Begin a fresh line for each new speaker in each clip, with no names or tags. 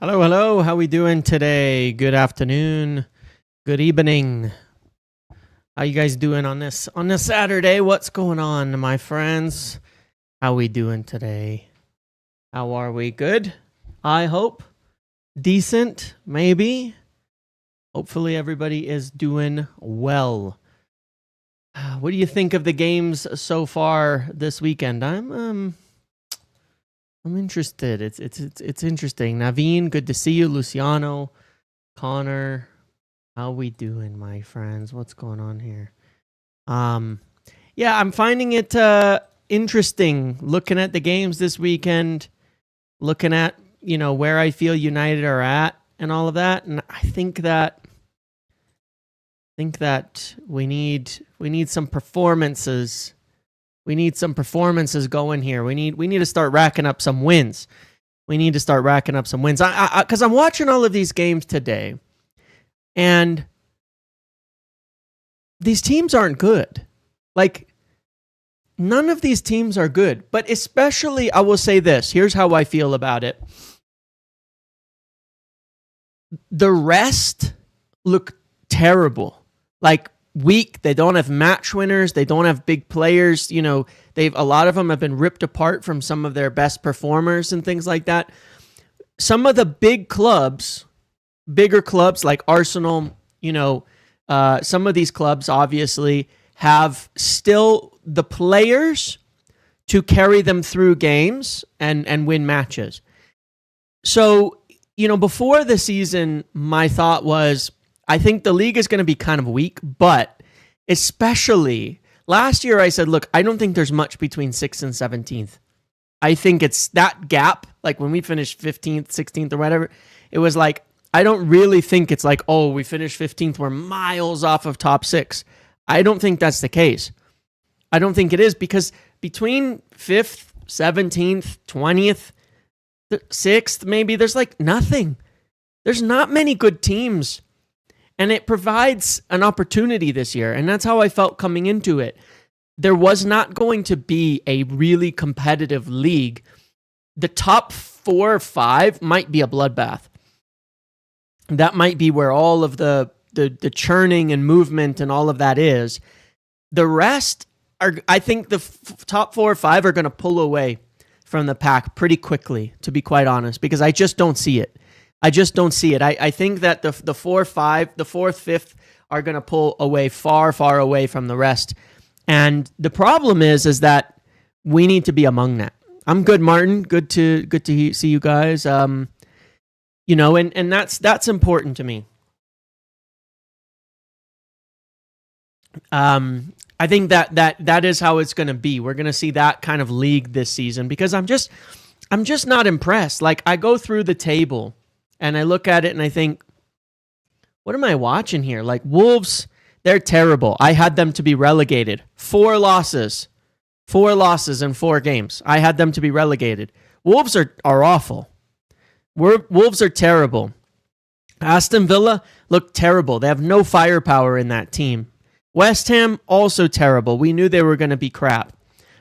Hello, hello. How we doing today? Good afternoon. Good evening. How you guys doing on this Saturday? What's going on, my friends? How we doing today? How are we? Good? I hope. Decent, maybe. Hopefully everybody is doing well. What do you think of the games so far this weekend? I'm interested. It's interesting. Naveen, good to see you. Luciano, Connor, how we doing, my friends? What's going on here? Yeah, I'm finding it interesting looking at the games this weekend, looking at, where I feel United are at and all of that. And I think that we need some performances. We need some performances going here. We need to start racking up some wins. Because I'm watching all of these games today, and these teams aren't good. Like, none of these teams are good. But especially, I will say this. Here's how I feel about it. The rest look terrible. Like, weak. They don't have match winners. They don't have big players. A lot of them have been ripped apart from some of their best performers and things like that. Some of the bigger clubs like Arsenal, some of these clubs obviously have still the players to carry them through games and win matches. So, before the season, my thought was, I think the league is going to be kind of weak, but especially last year I said, look, I don't think there's much between 6th and 17th. I think it's that gap, like when we finished 15th, 16th or whatever, it was like, I don't really think it's like, oh, we finished 15th, we're miles off of top 6. I don't think that's the case. I don't think it is, because between 5th, 17th, 20th, 6th, maybe there's like nothing. There's not many good teams. And it provides an opportunity this year. And that's how I felt coming into it. There was not going to be a really competitive league. The top 4 or 5 might be a bloodbath. That might be where all of the churning and movement and all of that is. The rest are, I think the top 4 or 5 are going to pull away from the pack pretty quickly, to be quite honest, because I just don't see it. I think that the 4, 5, the 4th, 5th are going to pull away far, far away from the rest. And the problem is that we need to be among that. I'm good, Martin. Good to see you guys. And that's important to me. I think that is how it's going to be. We're going to see that kind of league this season, because I'm just not impressed. Like, I go through the table and I look at it and I think, what am I watching here? Like, Wolves, they're terrible. I had them to be relegated. 4 losses in 4 games. I had them to be relegated. Wolves are awful. Wolves are terrible. Aston Villa look terrible. They have no firepower in that team. West Ham, also terrible. We knew they were going to be crap.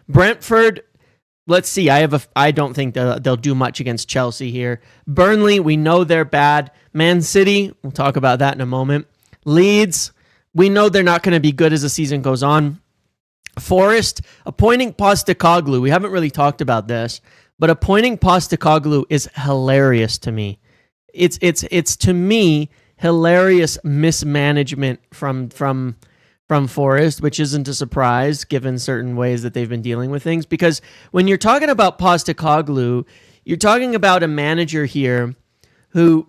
Brentford, let's see. I don't think they'll do much against Chelsea here. Burnley, we know they're bad. Man City, we'll talk about that in a moment. Leeds, we know they're not going to be good as the season goes on. Forest, appointing Postecoglou. We haven't really talked about this, but appointing Postecoglou is hilarious to me. It's to me hilarious mismanagement from Forest, which isn't a surprise given certain ways that they've been dealing with things. Because when you're talking about Postecoglou, you're talking about a manager here who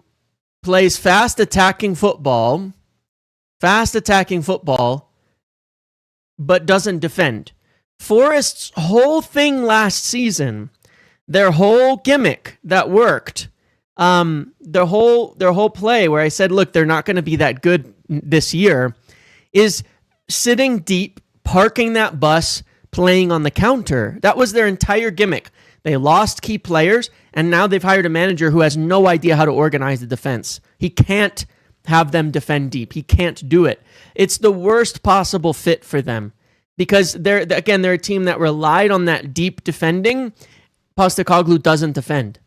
plays fast attacking football, but doesn't defend. Forest's whole thing last season, their whole gimmick that worked, their whole play where I said, look, they're not going to be that good this year, is sitting deep, parking that bus, playing on the counter. That was their entire gimmick. They lost key players, and now they've hired a manager who has no idea how to organize the defense. He can't have them defend deep. He can't do it. It's the worst possible fit for them, because they're a team that relied on that deep defending. Postecoglou doesn't defend.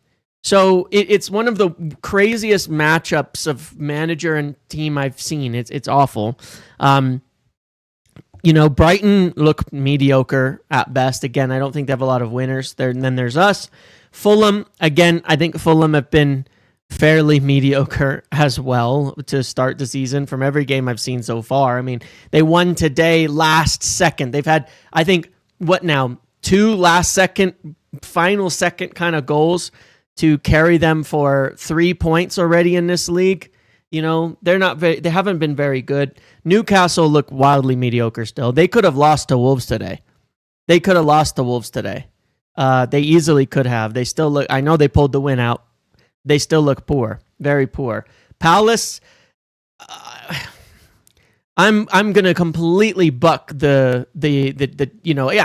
So it's one of the craziest matchups of manager and team I've seen. It's awful. Brighton look mediocre at best. Again, I don't think they have a lot of winners. And then there's us. Fulham, again, I think Fulham have been fairly mediocre as well to start the season from every game I've seen so far. I mean, they won today last second. They've had, I think, two last second, final second kind of goals to carry them for 3 points already in this league. They haven't been very good. Newcastle look wildly mediocre still. They could have lost to Wolves today. They easily could have. They still look, I know they pulled the win out. They still look poor, very poor. Palace, I'm gonna completely buck the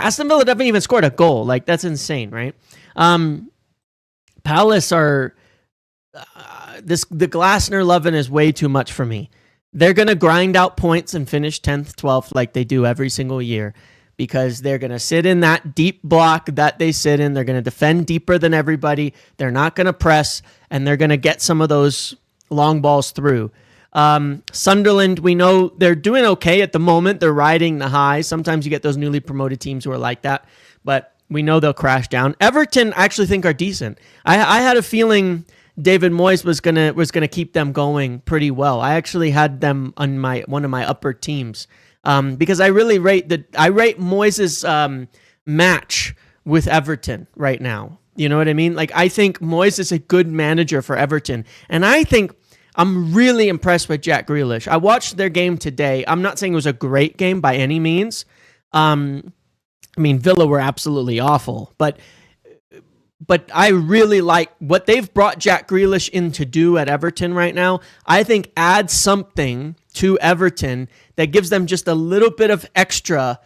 Aston Villa haven't even scored a goal. Like, that's insane, right? Palace are the Glasner loving is way too much for me. They're gonna grind out points and finish 10th, 12th like they do every single year, because they're gonna sit in that deep block that they sit in. They're gonna defend deeper than everybody. They're not gonna press, and they're gonna get some of those long balls through. Sunderland, we know they're doing okay at the moment. They're riding the high. Sometimes you get those newly promoted teams who are like that, but we know they'll crash down. Everton, I actually think, are decent. I had a feeling David Moyes was gonna keep them going pretty well. I actually had them on one of my upper teams because I really rate Moyes' match with Everton right now. You know what I mean? Like, I think Moyes is a good manager for Everton, and I think I'm really impressed with Jack Grealish. I watched their game today. I'm not saying it was a great game by any means. Villa were absolutely awful, but I really like what they've brought Jack Grealish in to do at Everton right now. I think adds something to Everton that gives them just a little bit of extra,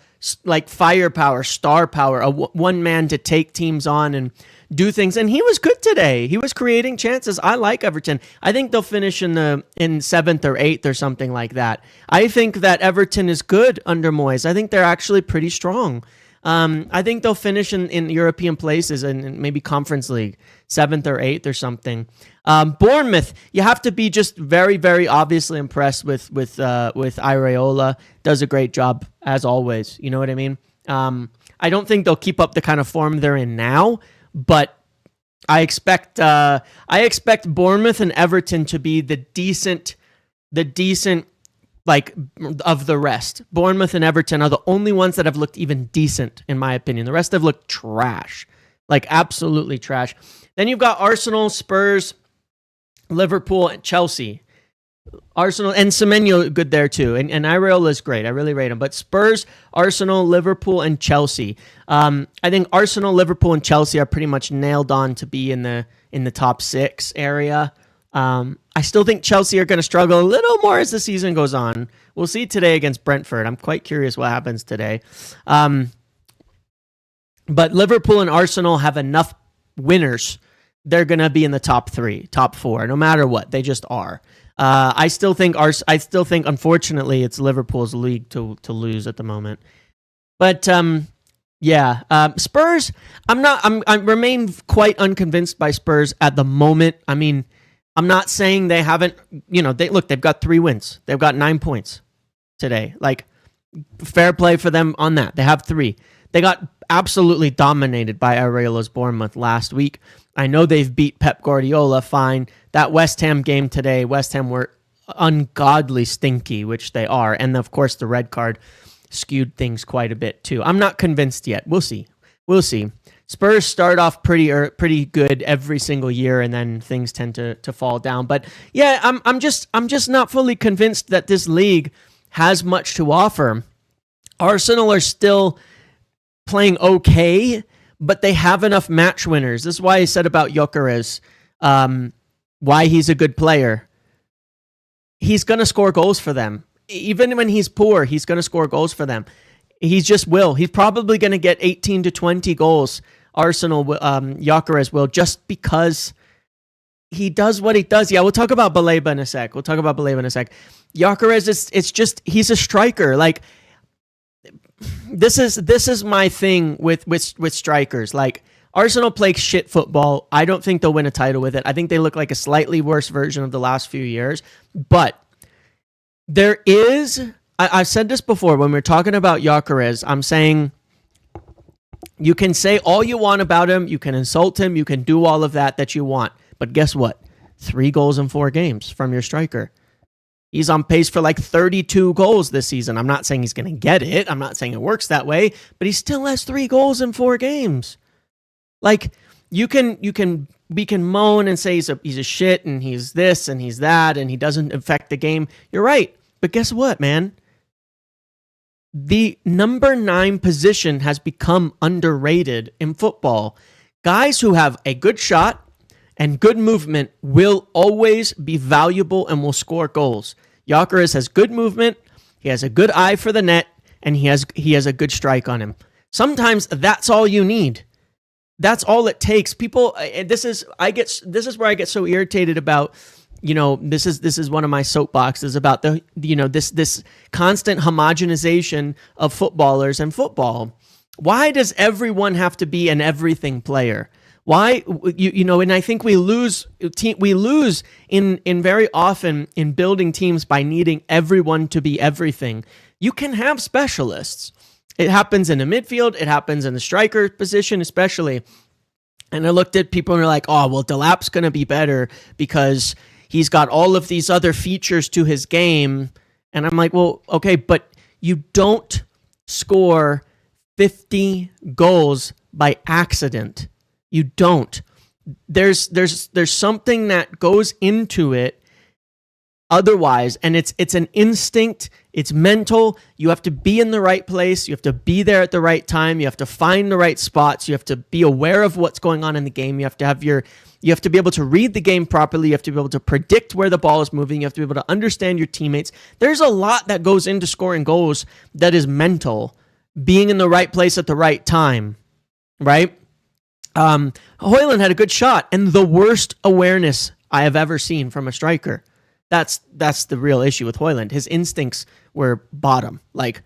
like, firepower, star power, one man to take teams on and do things. And he was good today. He was creating chances. I like Everton. I think they'll finish in 7th or 8th or something like that. I think that Everton is good under Moyes. I think they're actually pretty strong. I think they'll finish in European places and maybe Conference League, 7th or 8th or something. Bournemouth, you have to be just very, very obviously impressed with Iraola. Does a great job as always. You know what I mean? I don't think they'll keep up the kind of form they're in now, but I expect Bournemouth and Everton to be the decent. Like, of the rest. Bournemouth and Everton are the only ones that have looked even decent, in my opinion. The rest have looked trash. Like, absolutely trash. Then you've got Arsenal, Spurs, Liverpool, and Chelsea. Arsenal and Semenyo good there too. And Iraola is great. I really rate him. But Spurs, Arsenal, Liverpool, and Chelsea. I think Arsenal, Liverpool, and Chelsea are pretty much nailed on to be in the top 6 area. I still think Chelsea are going to struggle a little more as the season goes on. We'll see today against Brentford. I'm quite curious what happens today. But Liverpool and Arsenal have enough winners. They're going to be in the top 3, top 4, no matter what. They just are. I still think, unfortunately, it's Liverpool's league to lose at the moment. But Spurs. I remain quite unconvinced by Spurs at the moment. I mean, I'm not saying they haven't, they've got 3 wins. They've got 9 points today. Like, fair play for them on that. They have 3. They got absolutely dominated by Iraola's Bournemouth last week. I know they've beat Pep Guardiola fine. That West Ham game today, West Ham were ungodly stinky, which they are. And of course, the red card skewed things quite a bit too. I'm not convinced yet. We'll see. Spurs start off pretty good every single year, and then things tend to fall down. But yeah, I'm just not fully convinced that this league has much to offer. Arsenal are still playing okay, but they have enough match winners. This is why I said about Gyökeres, why he's a good player. He's going to score goals for them. Even when he's poor, he's going to score goals for them. He just will. He's probably going to get 18 to 20 goals. Arsenal, Gyökeres will, just because he does what he does. Yeah, we'll talk about Baleba in a sec. Gyökeres, he's a striker. Like, this is my thing with strikers. Like, Arsenal play shit football. I don't think they'll win a title with it. I think they look like a slightly worse version of the last few years. But there is, I've said this before when we're talking about Gyökeres, I'm saying you can say all you want about him. You can insult him. You can do all of that you want. But guess what? 3 goals in 4 games from your striker. He's on pace for like 32 goals this season. I'm not saying he's going to get it. I'm not saying it works that way, but he still has 3 goals in 4 games. Like we can moan and say he's a shit and he's this and he's that and he doesn't affect the game. You're right. But guess what, man? The number 9 position has become underrated in football. Guys who have a good shot and good movement will always be valuable and will score goals. Gyökeres has good movement, he has a good eye for the net, and he has a good strike on him. Sometimes that's all you need. That's all it takes. People, this is where I get so irritated about, this is one of my soapboxes about this constant homogenization of footballers and football. Why does everyone have to be an everything player? Why, and I think we lose in very often in building teams by needing everyone to be everything. You can have specialists. It happens in the midfield. It happens in the striker position, especially. And I looked at people and they're like, oh, well, Delap's going to be better because he's got all of these other features to his game. And I'm like, well, okay, but you don't score 50 goals by accident. You don't. There's something that goes into it otherwise, and it's an instinct, it's mental. You have to be in the right place, you have to be there at the right time, you have to find the right spots, you have to be aware of what's going on in the game, you have to be able to read the game properly, you have to be able to predict where the ball is moving, you have to be able to understand your teammates. There's a lot that goes into scoring goals that is mental, being in the right place at the right time, right? Højlund had a good shot and the worst awareness I have ever seen from a striker. That's the real issue with Højlund. His instincts were bottom. Like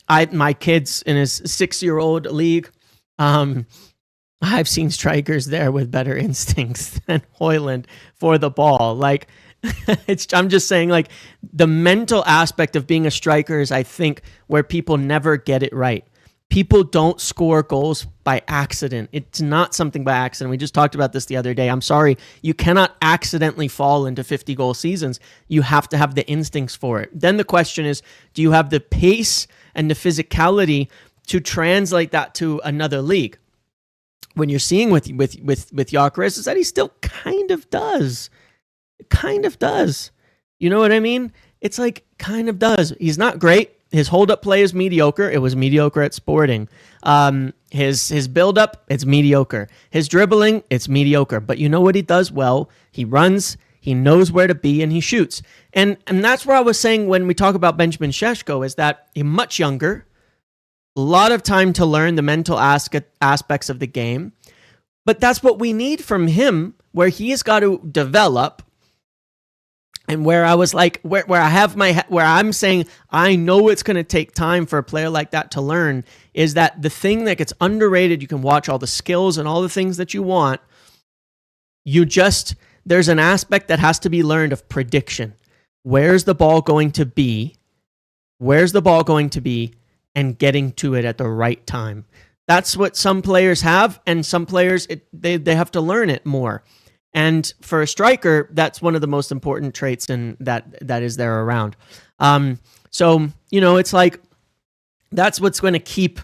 my kids in his 6-year-old league, I've seen strikers there with better instincts than Højlund for the ball. Like I'm just saying, like, the mental aspect of being a striker is, I think, where people never get it right. People don't score goals by accident. It's not something by accident. We just talked about this the other day. I'm sorry. You cannot accidentally fall into 50-goal seasons. You have to have the instincts for it. Then the question is, do you have the pace and the physicality to translate that to another league? When you're seeing with Gyökeres is that he still kind of does. Kind of does. You know what I mean? It's like, kind of does. He's not great. His hold-up play is mediocre. It was mediocre at Sporting. His build-up, it's mediocre. His dribbling, it's mediocre. But you know what he does well? He runs, he knows where to be, and he shoots. And that's where I was saying when we talk about Benjamin Sheshko is that he's much younger, a lot of time to learn the mental aspects of the game. But that's what we need from him, where he has got to develop. And where I was like, where I'm saying I know it's going to take time for a player like that to learn is that the thing that gets underrated, you can watch all the skills and all the things that you want. There's an aspect that has to be learned of prediction. Where's the ball going to be? And getting to it at the right time. That's what some players have, and some players, they have to learn it more. And for a striker, that's one of the most important traits that is there around. So, it's like that's what's going to keep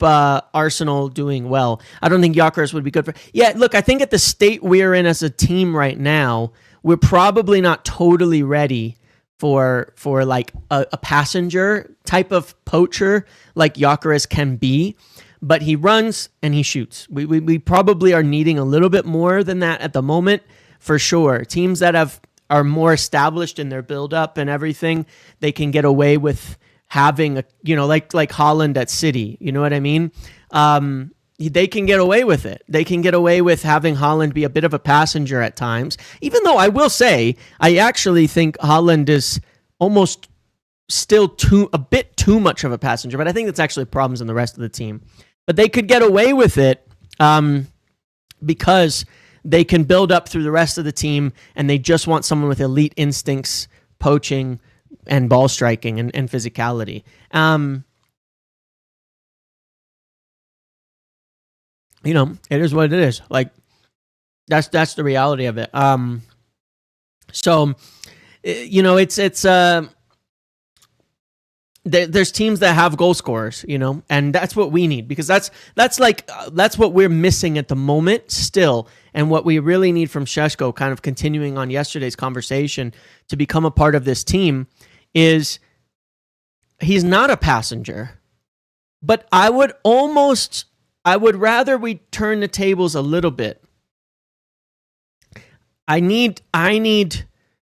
Arsenal doing well. I don't think Gyökeres would be good for. Yeah, look, I think at the state we're in as a team right now, we're probably not totally ready for like a passenger type of poacher like Gyökeres can be. But he runs and he shoots. We probably are needing a little bit more than that at the moment, for sure. Teams that are more established in their build-up and everything, they can get away with having like Haaland at City. You know what I mean? They can get away with it. They can get away with having Haaland be a bit of a passenger at times. Even though I will say, I actually think Haaland is almost still a bit too much of a passenger, but I think that's actually problems in the rest of the team. But they could get away with it because they can build up through the rest of the team, and they just want someone with elite instincts, poaching, and ball striking and physicality. It is what it is. Like, that's the reality of it. So, it's there's teams that have goal scorers, and that's what we need, because that's what we're missing at the moment still. And what we really need from Sheshko, kind of continuing on yesterday's conversation, to become a part of this team is he's not a passenger, but I would rather we turn the tables a little bit. I need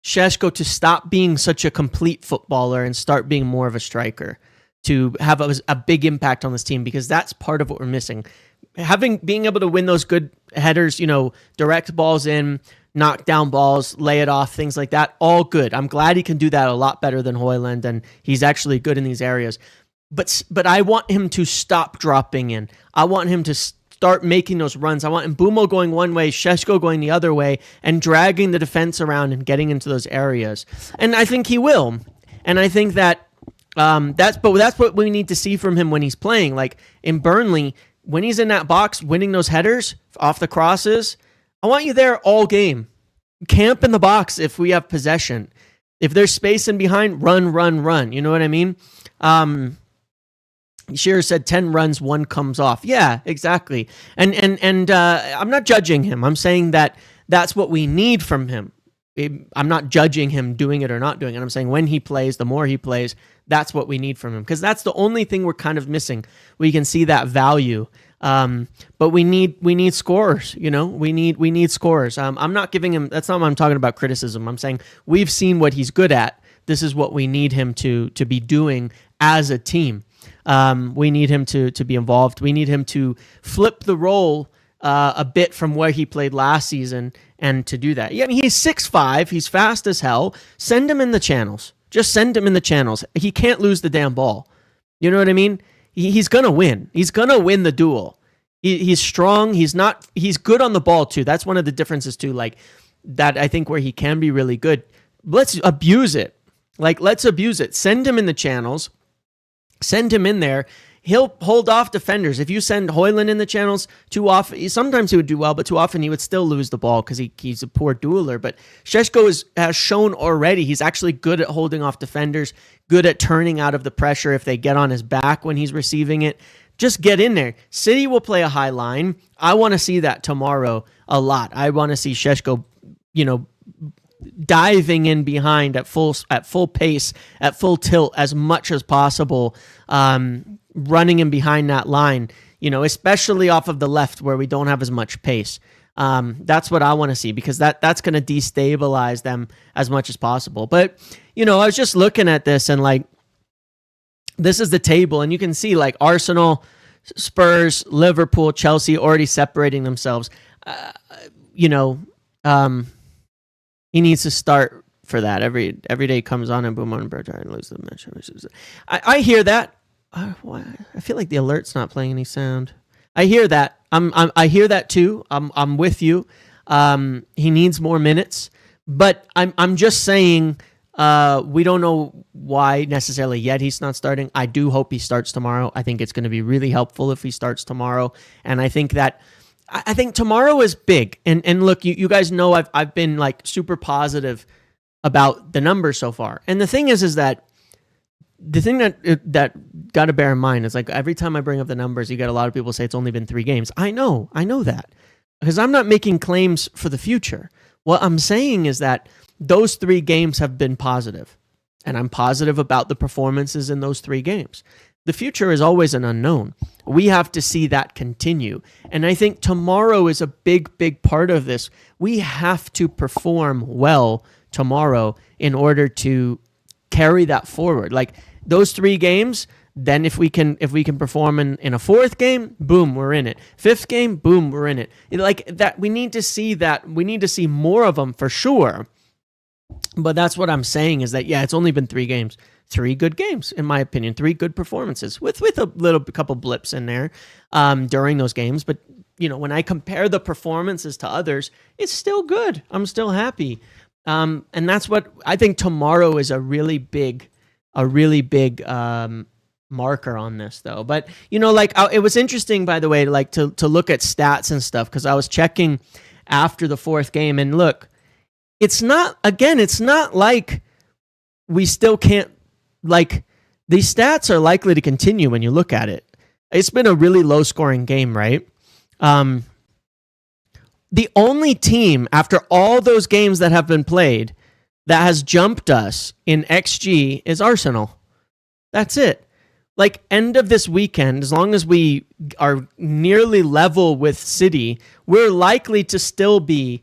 Sheshko to stop being such a complete footballer and start being more of a striker, to have a big impact on this team, because that's part of what we're missing. Being able to win those good headers, direct balls in, knock down balls, lay it off, things like that, all good. I'm glad he can do that a lot better than Højlund, and he's actually good in these areas. But I want him to stop dropping in. I want him to start making those runs. I want Mbeumo going one way, Sheshko going the other way, and dragging the defense around and getting into those areas. And I think he will. And I think that that's what we need to see from him when he's playing. Like in Burnley, when he's in that box, winning those headers off the crosses, I want you there all game. Camp in the box if we have possession. If there's space in behind, run. You know what I mean? Shearer said 10 runs, 1 comes off. Yeah, exactly. And I'm not judging him. I'm saying that that's what we need from him. I'm not judging him doing it or not doing it. I'm saying when he plays, the more he plays, that's what we need from him, because that's the only thing we're kind of missing. We can see that value. But we need scorers, we need scorers. I'm not giving him, that's not what I'm talking about criticism. I'm saying we've seen what he's good at. This is what we need him to be doing as a team. We need him to be involved. We need him to flip the role a bit from where he played last season, and to do that. Yeah, I mean, he's 6'5", he's fast as hell. Send him in the channels. Just send him in the channels. He can't lose the damn ball. You know what I mean? He's gonna win. He's gonna win the duel. He's strong. He's good on the ball too. That's one of the differences too. Like that, I think where he can be really good. Let's abuse it. Let's abuse it. Send him in the channels. Send him in there. He'll hold off defenders. If you send Højlund in the channels too often, sometimes he would do well, but too often he would still lose the ball because he's a poor dueler. But Sheshko has shown already he's actually good at holding off defenders, good at turning out of the pressure if they get on his back when he's receiving it. Just get in there. City will play a high line. I want to see that tomorrow a lot. I want to see Sheshko, diving in behind at full pace, at full tilt as much as possible, running in behind that line, especially off of the left where we don't have as much pace. That's what I want to see, because that's going to destabilize them as much as possible. But, I was just looking at this, and this is the table, and you can see Arsenal, Spurs, Liverpool, Chelsea already separating themselves. He needs to start for that. Every day comes on and boom on Bertrand and lose the match. I hear that. I feel like the alert's not playing any sound. I hear that. I hear that too. I'm with you. He needs more minutes, but I'm just saying we don't know why necessarily yet he's not starting. I do hope he starts tomorrow. I think it's going to be really helpful if he starts tomorrow, and I think tomorrow is big. And look, you guys know I've been super positive about the numbers so far. And the thing is that the thing that got to bear in mind is every time I bring up the numbers, you get a lot of people say it's only been 3 games. I know that, because I'm not making claims for the future. What I'm saying is that those 3 games have been positive, and I'm positive about the performances in those 3 games. The future is always an unknown. We have to see that continue. And I think tomorrow is a big, big part of this. We have to perform well tomorrow in order to carry that forward. Those 3 games, then if we can perform in a 4th game, boom, we're in it. 5th game, boom, we're in it. That we need to see that. We need to see more of them for sure. But that's what I'm saying is that, yeah, it's only been 3 games. three good games, in my opinion, three good performances with a couple blips in there during those games. But, when I compare the performances to others, it's still good. I'm still happy. And that's what I think tomorrow is a really big marker on this, though. But, it was interesting, by the way, like to look at stats and stuff, because I was checking after the fourth game, and look, it's not like we still can't, like, these stats are likely to continue when you look at it. It's been a really low scoring game, right? The only team after all those games that have been played that has jumped us in XG is Arsenal. That's it. Like, end of this weekend, as long as we are nearly level with City, we're likely to still be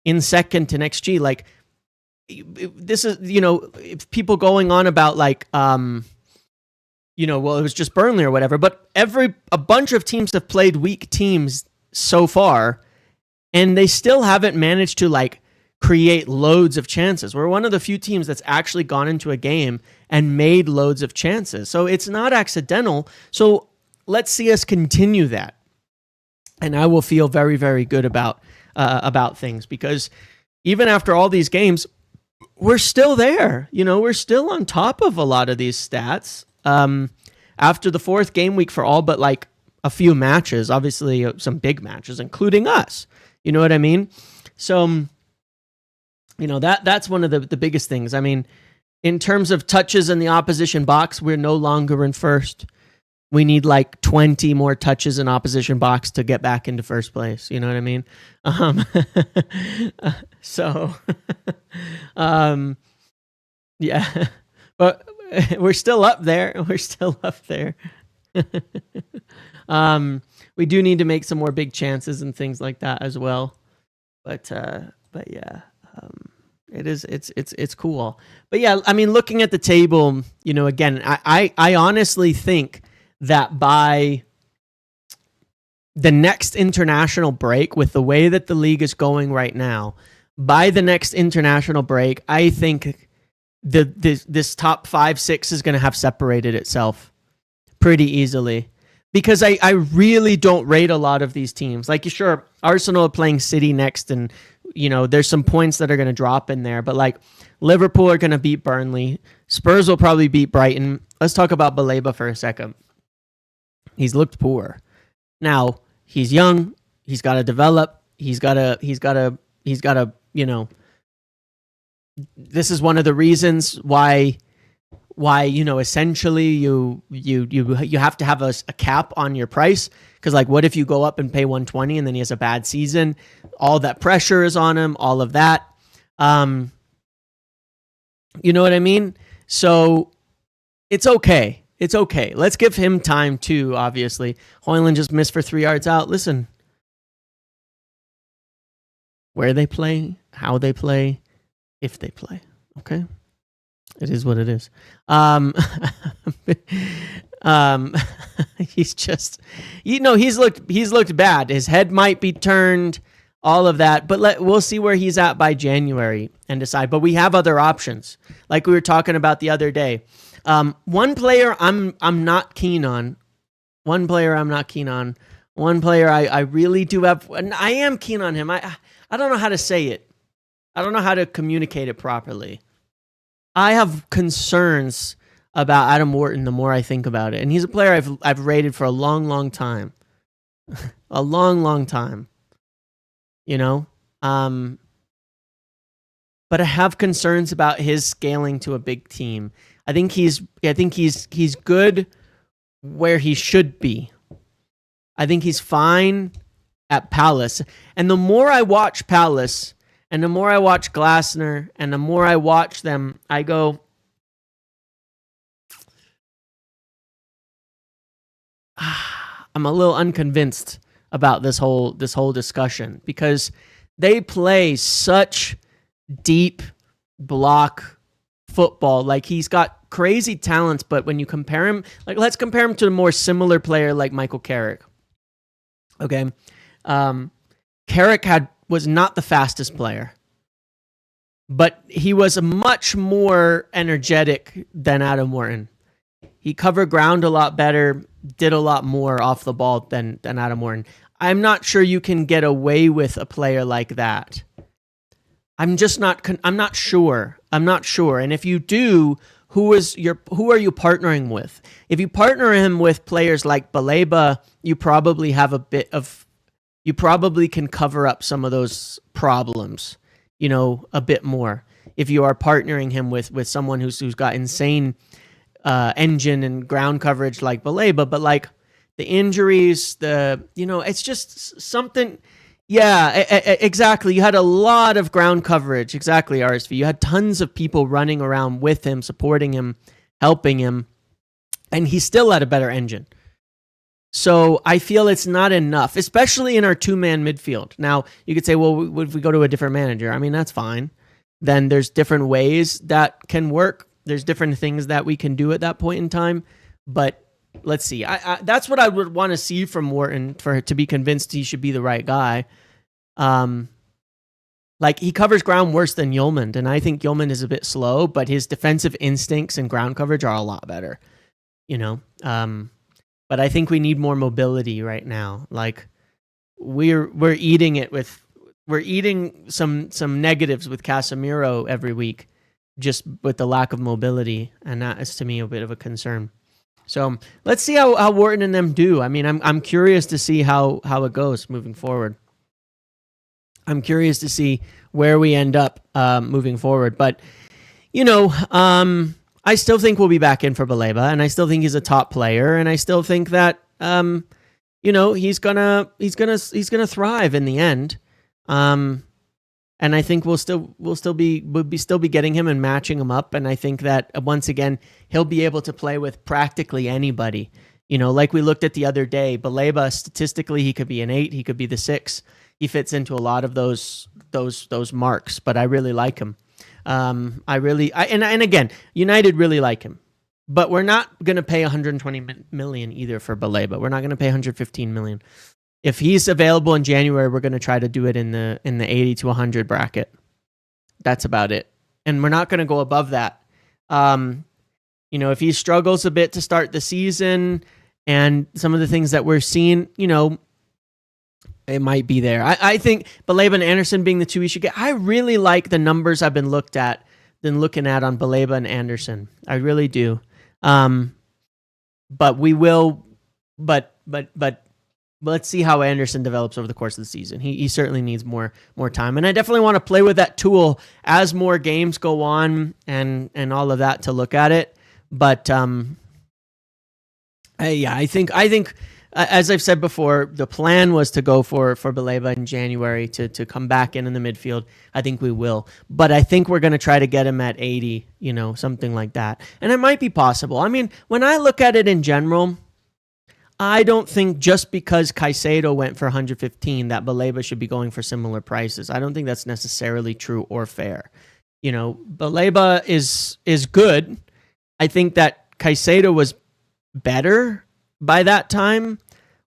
in second in XG. Like, this is, people going on about like, well, it was just Burnley or whatever, but a bunch of teams have played weak teams so far, and they still haven't managed to like create loads of chances. We're one of the few teams that's actually gone into a game and made loads of chances. So it's not accidental. So let's see us continue that. And I will feel very, very good about things, because even after all these games, we're still there. We're still on top of a lot of these stats. After the fourth game week for all but like a few matches, obviously some big matches, including us. You know what I mean? So, that's one of the biggest things. I mean, in terms of touches in the opposition box, we're no longer in first. We need like 20 more touches in opposition box to get back into first place. You know what I mean? Yeah, but we're still up there. We do need to make some more big chances and things like that as well. But yeah, it's cool. But yeah, I mean, looking at the table, again, I honestly think that by the next international break, with the way that the league is going right now, by the next international break, I think this top 5-6 is going to have separated itself pretty easily, because I really don't rate a lot of these teams. Like, sure, Arsenal are playing City next, and there's some points that are going to drop in there, but like Liverpool are going to beat Burnley. Spurs will probably beat Brighton. Let's talk about Baleba for a second. He's looked poor. Now, he's young. He's got to develop. He's got to, this is one of the reasons why, essentially you have to have a cap on your price. Because, like, what if you go up and pay 120 and then he has a bad season? All that pressure is on him, all of that. You know what I mean? So it's okay. It's okay. Let's give him time too, obviously. Højlund just missed for 3 yards out. Listen, where they play, how they play, if they play. Okay? It is what it is. He's just, he's looked bad. His head might be turned, all of that, but we'll see where he's at by January and decide. But we have other options, like we were talking about the other day. One player I'm not keen on. One player I really do have, and I am keen on him. I don't know how to say it. I don't know how to communicate it properly. I have concerns about Adam Wharton the more I think about it. And he's a player I've rated for a long, long time. A long, long time. But I have concerns about his scaling to a big team. I think he's good where he should be. I think he's fine at Palace. And the more I watch Palace, and the more I watch Glasner, and the more I watch them, I go, I'm a little unconvinced about this whole discussion, because they play such deep block football. Like, he's got crazy talents, but when you compare him, like, let's compare him to a more similar player like Michael Carrick. Okay. Carrick was not the fastest player, but he was much more energetic than Adam Wharton. He covered ground a lot better, did a lot more off the ball than Adam Wharton. I'm not sure you can get away with a player like that. I'm not sure. And if you do, who are you partnering with? If you partner him with players like Baleba, you probably can cover up some of those problems, a bit more. If you are partnering him with someone who's got insane engine and ground coverage like Baleba, but like the injuries, it's just something. Yeah, exactly. You had a lot of ground coverage. Exactly, RSV. You had tons of people running around with him, supporting him, helping him, and he still had a better engine. So I feel it's not enough, especially in our two-man midfield. Now, you could say, well, if we go to a different manager, I mean, that's fine. Then there's different ways that can work. There's different things that we can do at that point in time. But let's see. That's what I would want to see from Wharton to be convinced he should be the right guy. Like he covers ground worse than Yeoman, and I think Yeoman is a bit slow, but his defensive instincts and ground coverage are a lot better. But I think we need more mobility right now. Like we're eating some negatives with Casemiro every week, just with the lack of mobility, and that is to me a bit of a concern. So let's see how Wharton and them do. I mean, I'm curious to see how it goes moving forward. I'm curious to see where we end up moving forward. But I still think we'll be back in for Baleba, and I still think he's a top player, and I still think that he's gonna thrive in the end. And I think we'll still be getting him and matching him up. And I think that once again, he'll be able to play with practically anybody. Like we looked at the other day, Baleba, statistically, he could be an 8, he could be the 6. He fits into a lot of those marks, but I really like him. And again, United really like him, but we're not going to pay 120 million either for Baleba. We're not going to pay 115 million. If he's available in January, we're going to try to do it in the 80 to 100 bracket. That's about it. And we're not going to go above that. If he struggles a bit to start the season and some of the things that we're seeing, it might be there. I think Baleba and Anderson being the two we should get. I really like the numbers I've been looking at on Baleba and Anderson. I really do. But we will, but let's see how Anderson develops over the course of the season. He certainly needs more time. And I definitely want to play with that tool as more games go on and all of that to look at it. But I think as I've said before, the plan was to go for Baleba in January to come back in the midfield. I think we will. But I think we're going to try to get him at 80, something like that. And it might be possible. I mean, when I look at it in general, I don't think just because Caicedo went for 115 that Baleba should be going for similar prices. I don't think that's necessarily true or fair. Baleba is good. I think that Caicedo was better by that time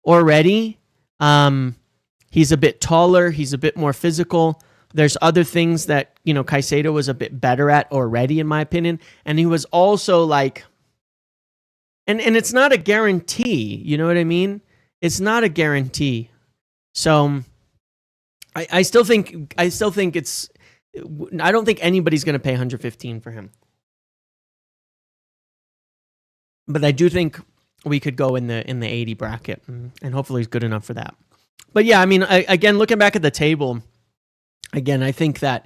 already. He's a bit taller. He's a bit more physical. There's other things that, Caicedo was a bit better at already, in my opinion. And he was also like, and it's not a guarantee, you know what I mean? It's not a guarantee. So I still think it's, I don't think anybody's going to pay 115 for him. But I do think we could go in the 80 bracket, and hopefully he's good enough for that. But yeah, I mean, again, looking back at the table, again, I think that,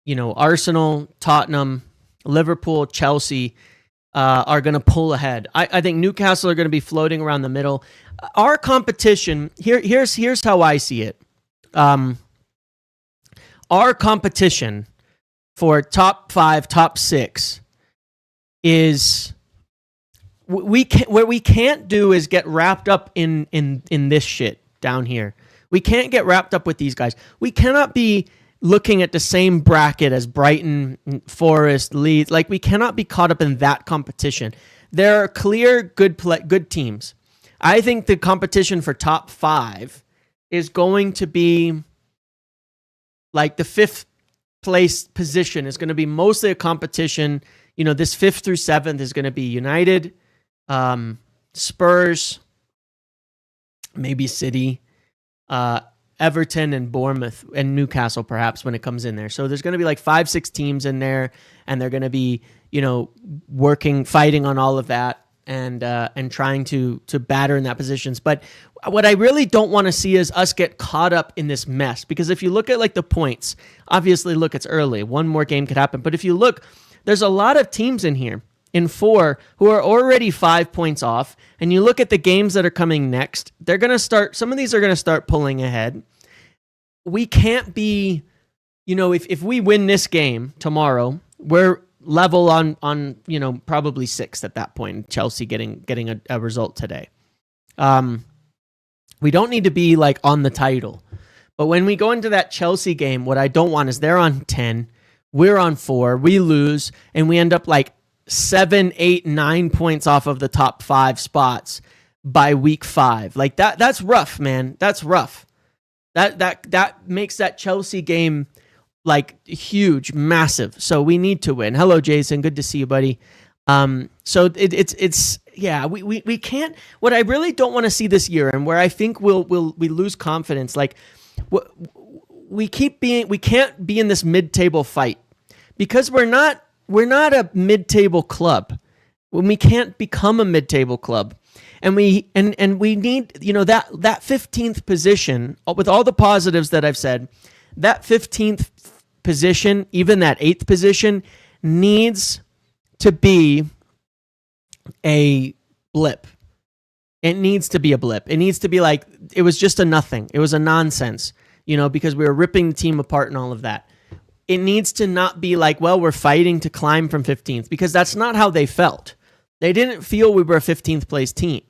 Arsenal, Tottenham, Liverpool, Chelsea are going to pull ahead. I think Newcastle are going to be floating around the middle. Our competition, here's how I see it. Our competition for top 5, top 6 is... What we can't do is get wrapped up in this shit down here. We can't get wrapped up with these guys. We cannot be looking at the same bracket as Brighton, Forest, Leeds. Like, we cannot be caught up in that competition. There are clear good teams. I think the competition for top 5 is going to be like the fifth place position is going to be mostly a competition. This 5th through 7th is going to be United, Spurs, maybe City, Everton and Bournemouth and Newcastle perhaps when it comes in there. So there's going to be like 5-6 teams in there, and they're going to be, fighting on all of that and trying to batter in that positions. But what I really don't want to see is us get caught up in this mess, because if you look at like the points, obviously look, it's early. One more game could happen. But if you look, there's a lot of teams in here in 4 who are already 5 points off. And you look at the games that are coming next, they're going to start, some of these are going to start pulling ahead. We can't be, if we win this game tomorrow, we're level on probably 6th at that point. Chelsea getting a result today. We don't need to be like on the title. But when we go into that Chelsea game, what I don't want is they're on 10, we're on 4, we lose, and we end up like 7, 8, 9 points off of the top 5 spots by week 5. Like that's rough, man. That's rough. That makes that Chelsea game like huge, massive. So we need to win. Hello, Jason. Good to see you, buddy. So it's we can't. What I really don't want to see this year, and where I think we lose confidence, like we can't be in this mid-table fight, because we're not a mid-table club. When we can't become a mid-table club. And we need, that 15th position, with all the positives that I've said, that 15th position, even that 8th position, needs to be a blip. It needs to be a blip. It needs to be like, it was just a nothing. It was a nonsense, because we were ripping the team apart and all of that. It needs to not be like, well, we're fighting to climb from 15th, because that's not how they felt. They didn't feel we were a 15th place team.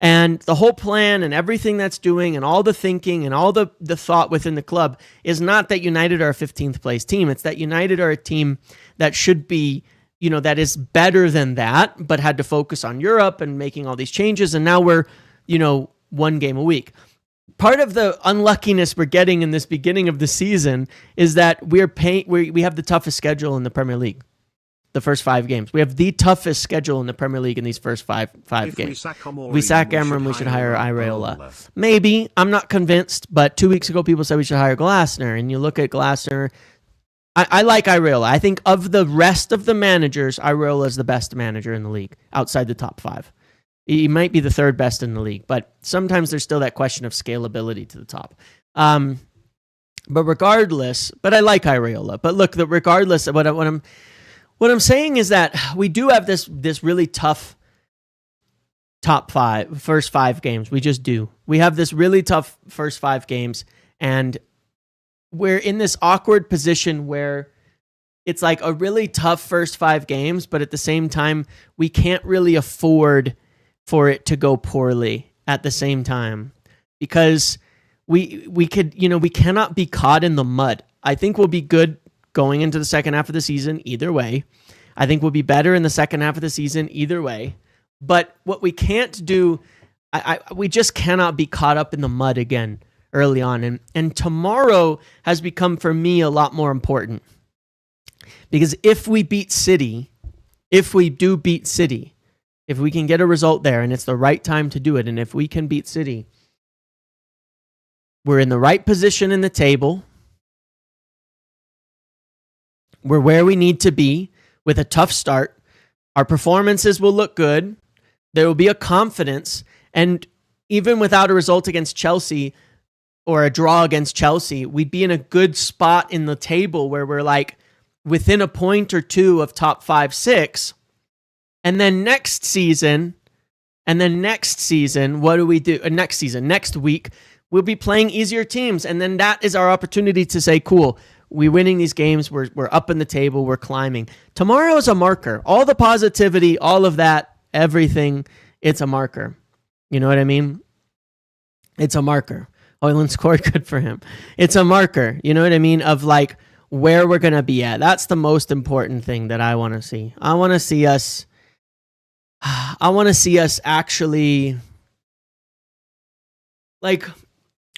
And the whole plan and everything that's doing and all the thinking and all the thought within the club is not that United are a 15th place team. It's that United are a team that should be, that is better than that, but had to focus on Europe and making all these changes. And now we're, 1 game a week. Part of the unluckiness we're getting in this beginning of the season is that we have the toughest schedule in the Premier League. The first 5 games. We have the toughest schedule in the Premier League in these first five games. We sack Amorim, we should hire Iraola. Maybe. I'm not convinced, but 2 weeks ago people said we should hire Glasner, and you look at Glasner. I like Iraola. I think of the rest of the managers, Iraola is the best manager in the league, outside the top 5. He might be the 3rd best in the league, but sometimes there's still that question of scalability to the top. But regardless, I like Iraola. But look, regardless of what I'm saying is that we do have this really tough first 5 games. We just do. We have this really tough first 5 games, and we're in this awkward position where it's like a really tough first 5 games, but at the same time, we can't really afford for it to go poorly at the same time, because we cannot be caught in the mud. I think we'll be good going into the second half of the season either way. I think we'll be better in the second half of the season either way. But what we can't do, we just cannot be caught up in the mud again early on. And tomorrow has become, for me, a lot more important. Because if we beat City, if we do beat City, if we can get a result there, and it's the right time to do it, and if we can beat City, we're in the right position in the table. We're where we need to be with a tough start. Our performances will look good. There will be a confidence. And even without a result against Chelsea or a draw against Chelsea, we'd be in a good spot in the table where we're like within a point or 2 of top 5, 6. And then next season, what do we do? Next week, we'll be playing easier teams. And then that is our opportunity to say, cool, we're winning these games. We're up in the table. We're climbing. Tomorrow is a marker. All the positivity, all of that, everything, it's a marker. You know what I mean? It's a marker. Hoyland scored, good for him. It's a marker. You know what I mean? Of like where we're going to be at. That's the most important thing that I want to see. I want to see us actually, like,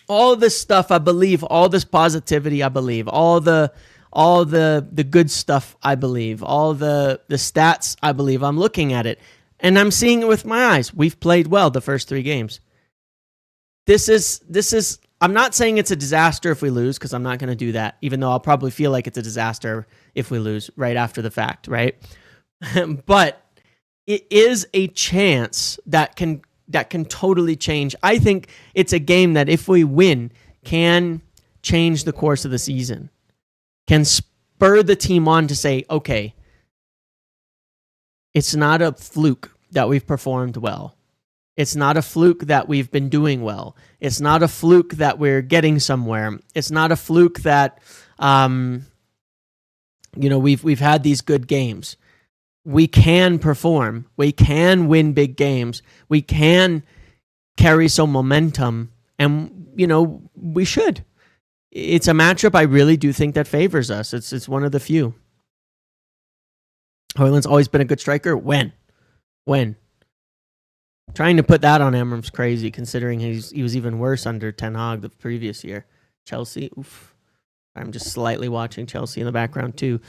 all this stuff, I believe, all this positivity, I believe, all the all the good stuff, I believe, all the stats, I believe. I'm looking at it, and I'm seeing it with my eyes. We've played well the first 3 games. This is. I'm not saying it's a disaster if we lose, because I'm not going to do that, even though I'll probably feel like it's a disaster if we lose right after the fact, right? But it is a chance that can totally change. I think it's a game that, if we win, can change the course of the season, can spur the team on to say, okay, it's not a fluke that we've performed well. It's not a fluke that we've been doing well. It's not a fluke that we're getting somewhere. It's not a fluke that, we've had these good games. We can perform. We can win big games. We can carry some momentum, and we should. It's a matchup I really do think that favors us. It's one of the few. Højlund's always been a good striker. When? Trying to put that on Amram's crazy, considering he was even worse under Ten Hag the previous year. Chelsea, oof. I'm just slightly watching Chelsea in the background too.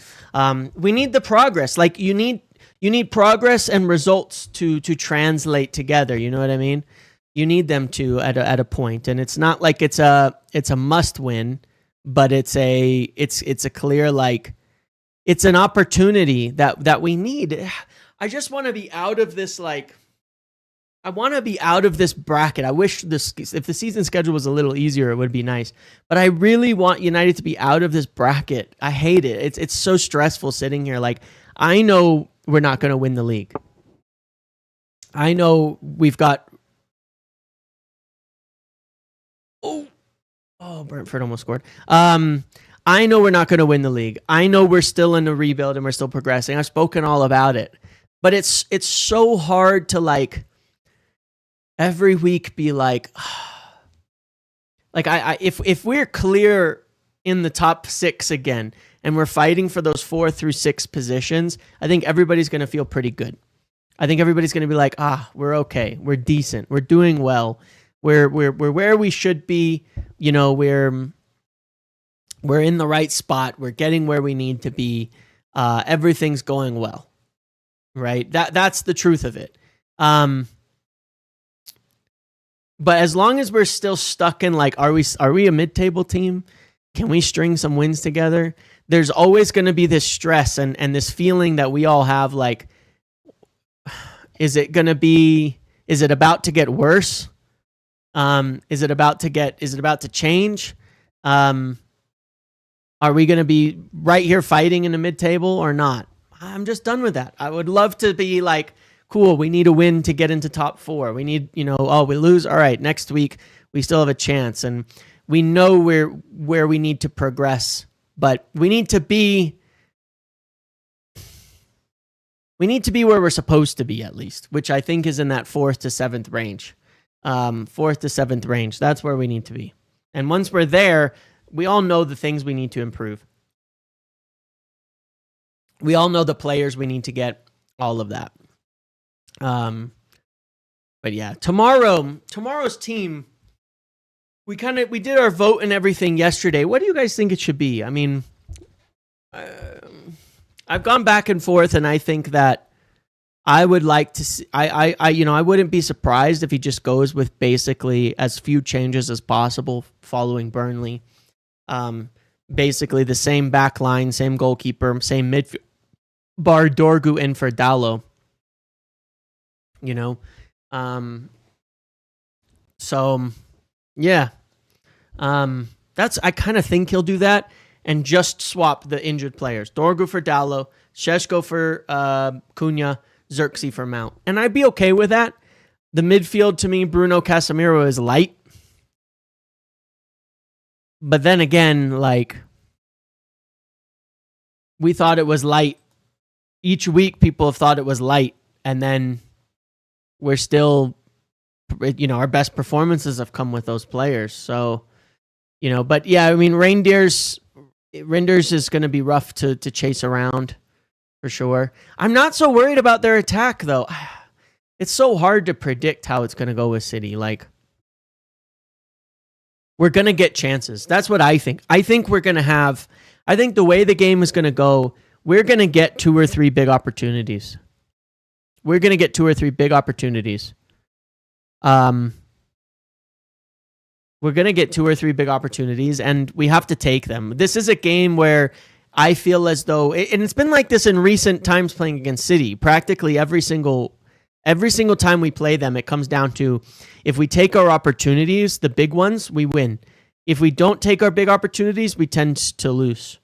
We need the progress. Like, you need progress and results to translate together. You know what I mean? You need them to at a point, and it's not like it's a must win, but it's a clear, like, it's an opportunity that we need. I just want to be out of this, like, I want to be out of this bracket. I wish if the season schedule was a little easier, it would be nice. But I really want United to be out of this bracket. I hate it. It's so stressful sitting here. Like, I know we're not going to win the league. I know we've got... Oh, Brentford almost scored. I know we're not going to win the league. I know we're still in a rebuild and we're still progressing. I've spoken all about it. But it's so hard to, like, every week be like, if we're clear in the top 6 again and we're fighting for those 4 through 6 positions, I think everybody's going to feel pretty good. I think everybody's going to be like, we're okay, we're decent, we're doing well, we're where we should be. We're in the right spot. We're getting where we need to be. Everything's going well, right? That's the truth of it. But as long as we're still stuck in, like, are we a mid-table team? Can we string some wins together? There's always going to be this stress and this feeling that we all have, like, is it about to get worse? Is it about to change? Are we going to be right here fighting in the mid-table or not? I'm just done with that. I would love to be like, cool, we need a win to get into top 4. We need, we lose. All right, next week we still have a chance. And we know where we need to progress, but we need to be where we're supposed to be, at least, which I think is in that 4th to 7th range. 4th to 7th range. That's where we need to be. And once we're there, we all know the things we need to improve. We all know the players we need to get, all of that. But yeah, tomorrow's team, we did our vote and everything yesterday. What do you guys think it should be? I mean, I've gone back and forth, and I think that I would like to see, I wouldn't be surprised if he just goes with basically as few changes as possible following Burnley. Basically the same back line, same goalkeeper, same midfield, bar Dorgu in for Dallo. So yeah, I kind of think he'll do that and just swap the injured players. Dorgu for Dallo, Sheshko for Cunha, Xerxes for Mount. And I'd be okay with that. The midfield, to me, Bruno Casemiro is light. But then again, like, we thought it was light. Each week people have thought it was light. And then we're still, our best performances have come with those players. So, but yeah, I mean, Reindeers is going to be rough to chase around for sure. I'm not so worried about their attack, though. It's so hard to predict how it's going to go with City. Like, we're going to get chances. That's what I think. I think the way the game is going to go, we're going to get 2 or 3 big opportunities. We're going to get 2 or 3 big opportunities. We're going to get 2 or 3 big opportunities, and we have to take them. This is a game where I feel as though, and it's been like this in recent times playing against City. Practically every single time we play them, it comes down to if we take our opportunities, the big ones, we win. If we don't take our big opportunities, we tend to lose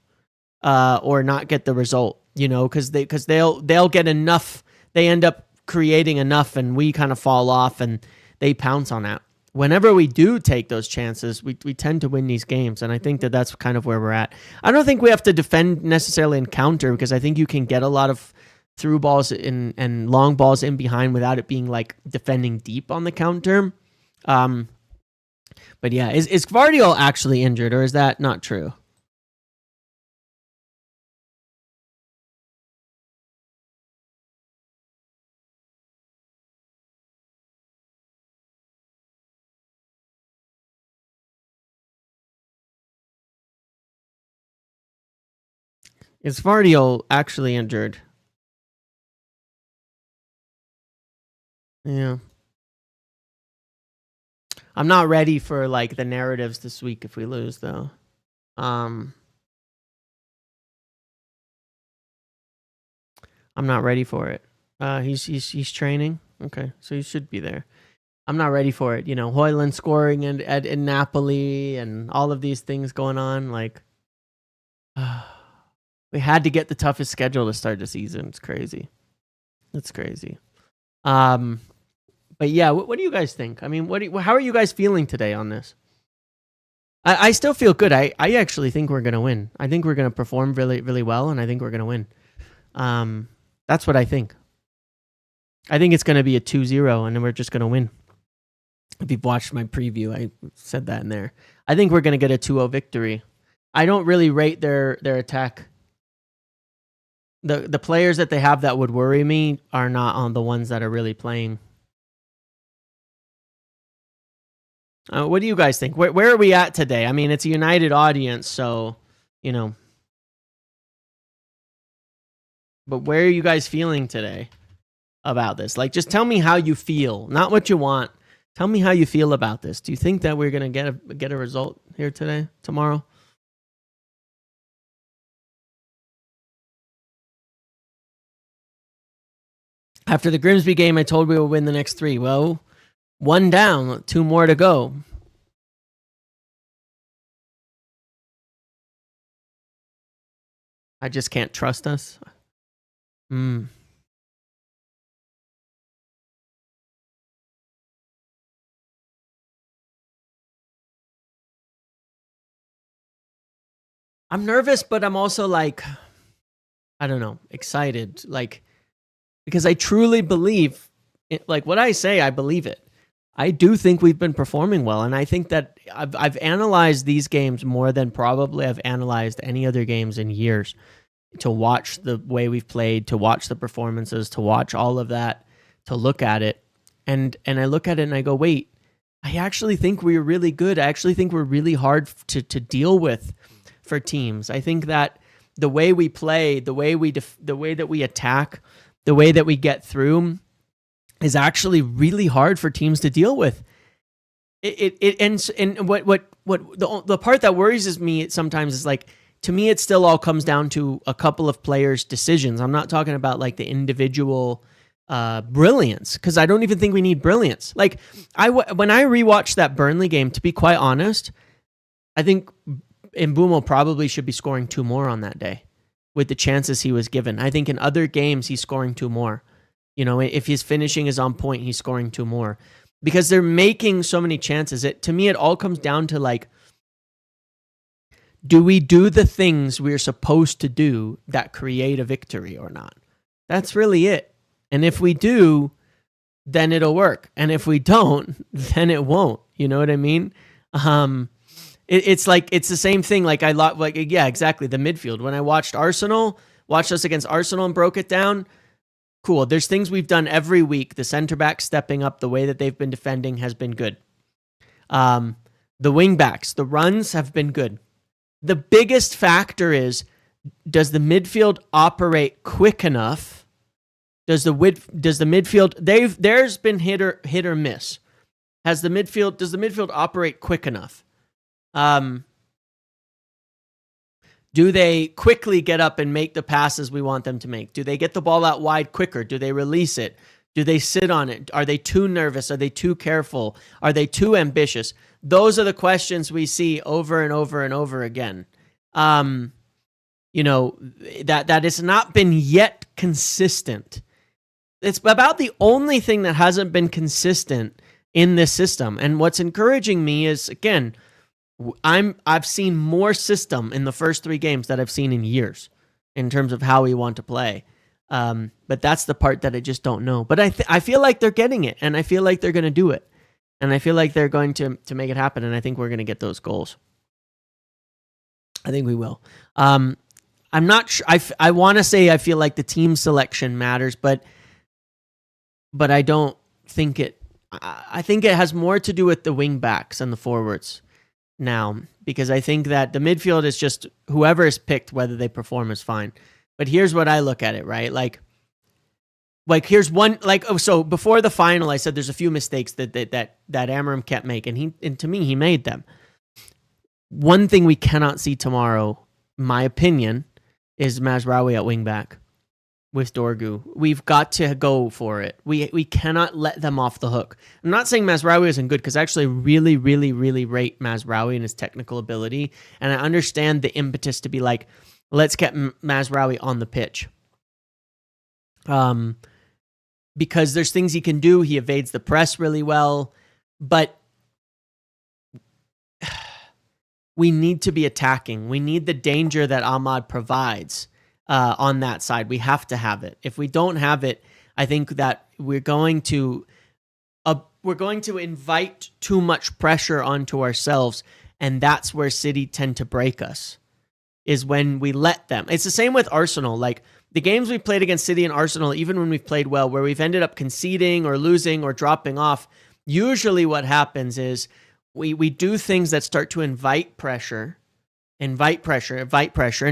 or not get the result. Because they'll get enough. They end up creating enough, and we kind of fall off, and they pounce on that. Whenever we do take those chances, we tend to win these games, and I think that's kind of where we're at. I don't think we have to defend necessarily and counter, because I think you can get a lot of through balls and long balls in behind without it being like defending deep on the counter. But yeah, is Gvardiol actually injured, or is that not true? Is Gvardiol actually injured? Yeah. I'm not ready for like the narratives this week if we lose, though. I'm not ready for it. He's training. Okay, so he should be there. I'm not ready for it. Højlund scoring in Napoli and all of these things going on. Like, we had to get the toughest schedule to start the season. It's crazy. It's crazy. But yeah, what do you guys think? I mean, how are you guys feeling today on this? I still feel good. I actually think we're going to win. I think we're going to perform really, really well, and I think we're going to win. That's what I think. I think it's going to be a 2-0, and then we're just going to win. If you've watched my preview, I said that in there. I think we're going to get a 2-0 victory. I don't really rate their attack. The players that they have that would worry me are not on the ones that are really playing. What do you guys think? Where are we at today? I mean, it's a United audience, so, But where are you guys feeling today about this? Like, just tell me how you feel, not what you want. Tell me how you feel about this. Do you think that we're going to get a result here tomorrow? After the Grimsby game, I told we would win the next 3. Well, 1 down, 2 more to go. I just can't trust us. I'm nervous, but I'm also like, I don't know, excited. Like, because I truly believe, like what I say, I believe it. I do think we've been performing well, and I think that I've analyzed these games more than probably I've analyzed any other games in years. To watch the way we've played, to watch the performances, to watch all of that, to look at it, and I look at it and I go, wait, I actually think we're really good. I actually think we're really hard to deal with for teams. I think that the way we play, the way that we attack, the way that we get through is actually really hard for teams to deal with. It ends, and what the part that worries me sometimes is like, to me, it still all comes down to a couple of players' decisions. I'm not talking about like the individual brilliance, because I don't even think we need brilliance. Like when I rewatched that Burnley game, to be quite honest, I think Mbumo probably should be scoring 2 more on that day with the chances he was given. I think in other games he's scoring 2 more. If his finishing is on point, he's scoring 2 more because they're making so many chances. To me, it all comes down to like, do we do the things we're supposed to do that create a victory or not? That's really it. And if we do, then it'll work. And if we don't, then it won't. You know what I mean? It's like, it's the same thing. Like yeah, exactly. The midfield. When I watched us against Arsenal and broke it down. Cool. There's things we've done every week. The center back stepping up, the way that they've been defending has been good. The wing backs, the runs have been good. The biggest factor is, does the midfield operate quick enough? Does the midfield, there's been hit or miss. Does the midfield operate quick enough? Do they quickly get up and make the passes we want them to make? Do they get the ball out wide quicker? Do they release it? Do they sit on it? Are they too nervous? Are they too careful? Are they too ambitious? Those are the questions we see over and over and over again. That has not been yet consistent. It's about the only thing that hasn't been consistent in this system. And what's encouraging me is, again, I've seen more system in the first 3 games that I've seen in years in terms of how we want to play. But that's the part that I just don't know. But I feel like they're getting it, and I feel like they're going to do it. And I feel like they're going to make it happen, and I think we're going to get those goals. I think we will. I'm not sure. I want to say I feel like the team selection matters, but I don't think it. I think it has more to do with the wing backs and the forwards now, because I think that the midfield is just whoever is picked, whether they perform is fine. But here's what I look at it, right? Like here's one, so before the final, I said there's a few mistakes that Amarim kept making, and to me, he made them. One thing we cannot see tomorrow, my opinion, is Mazraoui at wingback with Dorgu. We've got to go for it. We cannot let them off the hook. I'm not saying Mazraoui isn't good, because I actually really, really, really rate Mazraoui and his technical ability, and I understand the impetus to be like, let's get Mazraoui on the pitch. Because there's things he can do. He evades the press really well, but we need to be attacking. We need the danger that Ahmad provides on that side. We have to have it. If we don't have it, I think that we're going to invite too much pressure onto ourselves, and that's where City tend to break us, is when we let them. It's the same with Arsenal. Like, the games we've played against City and Arsenal, even when we've played well, where we've ended up conceding or losing or dropping off, usually what happens is we do things that start to invite pressure, and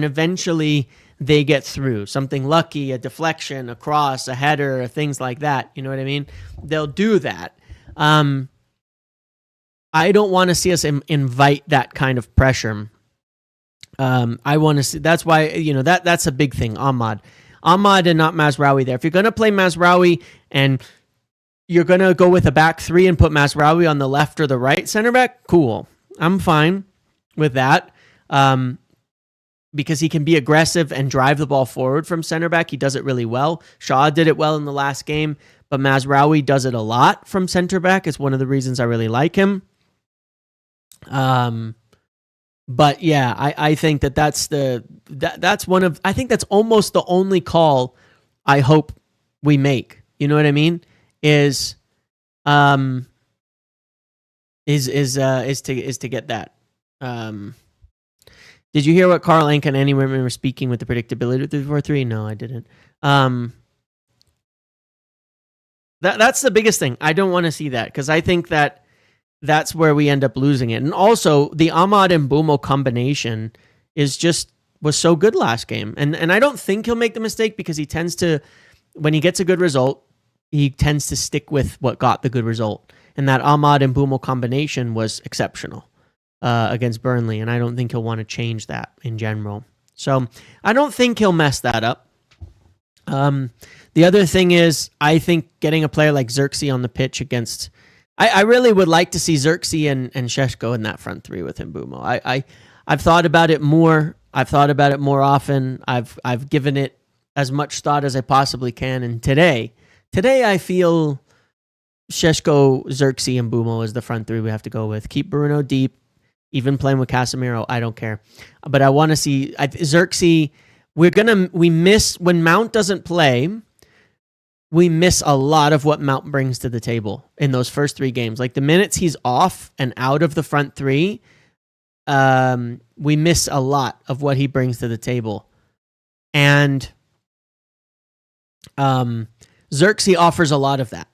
eventually they get through. Something lucky, a deflection, a cross, a header, things like that. You know what I mean? They'll do that. I don't want to see us invite that kind of pressure. I want to see. That's why that's a big thing. Ahmad and not Mazraoui there. If you're going to play Mazraoui and you're going to go with a back 3 and put Mazraoui on the left or the right center back, cool. I'm fine with that. Because he can be aggressive and drive the ball forward from center back. He does it really well. Shaw did it well in the last game, but Mazraoui does it a lot from center back. It's one of the reasons I really like him. But yeah, I think that's I think that's almost the only call I hope we make. You know what I mean? Is to get that. Did you hear what Carl Anka and Andy Whitman were speaking with the predictability of the 4-3? No, I didn't. That's the biggest thing. I don't want to see that, because I think that's where we end up losing it. And also, the Ahmad and Bumo combination was so good last game. And I don't think he'll make the mistake, because he tends to, when he gets a good result, he tends to stick with what got the good result. And that Ahmad and Bumo combination was exceptional against Burnley. And I don't think he'll want to change that in general. So I don't think he'll mess that up. The other thing is, I think getting a player like Xerxes on the pitch against... I really would like to see Xerxes and Sheshko in that front 3 with Mbumo. I've thought about it more. I've thought about it more often. I've given it as much thought as I possibly can. And today I feel Sheshko, Xerxes, and Mbumo is the front 3 we have to go with. Keep Bruno deep, even playing with Casemiro. I don't care, but I want to see Xerxes. We miss when Mount doesn't play. We miss a lot of what Mount brings to the table in those first 3 games. Like, the minutes he's off and out of the front 3, we miss a lot of what he brings to the table. And Xerxes offers a lot of that.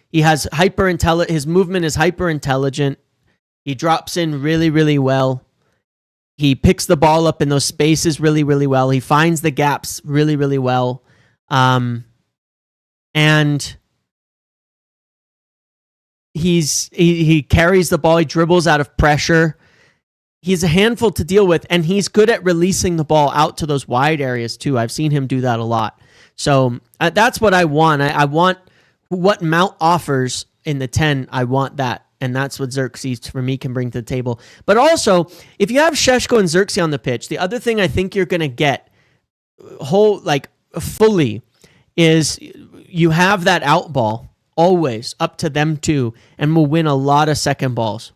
He has his movement is hyper intelligent. He drops in really, really well. He picks the ball up in those spaces really, really well. He finds the gaps really, really well. And he carries the ball. He dribbles out of pressure. He's a handful to deal with, and he's good at releasing the ball out to those wide areas too. I've seen him do that a lot. So that's what I want. I want what Mount offers in the 10. I want that, and that's what Xerxes for me can bring to the table. But also, if you have Sheshko and Xerxes on the pitch, the other thing I think you're going to get fully is you have that out ball always up to them too, and will win a lot of second balls.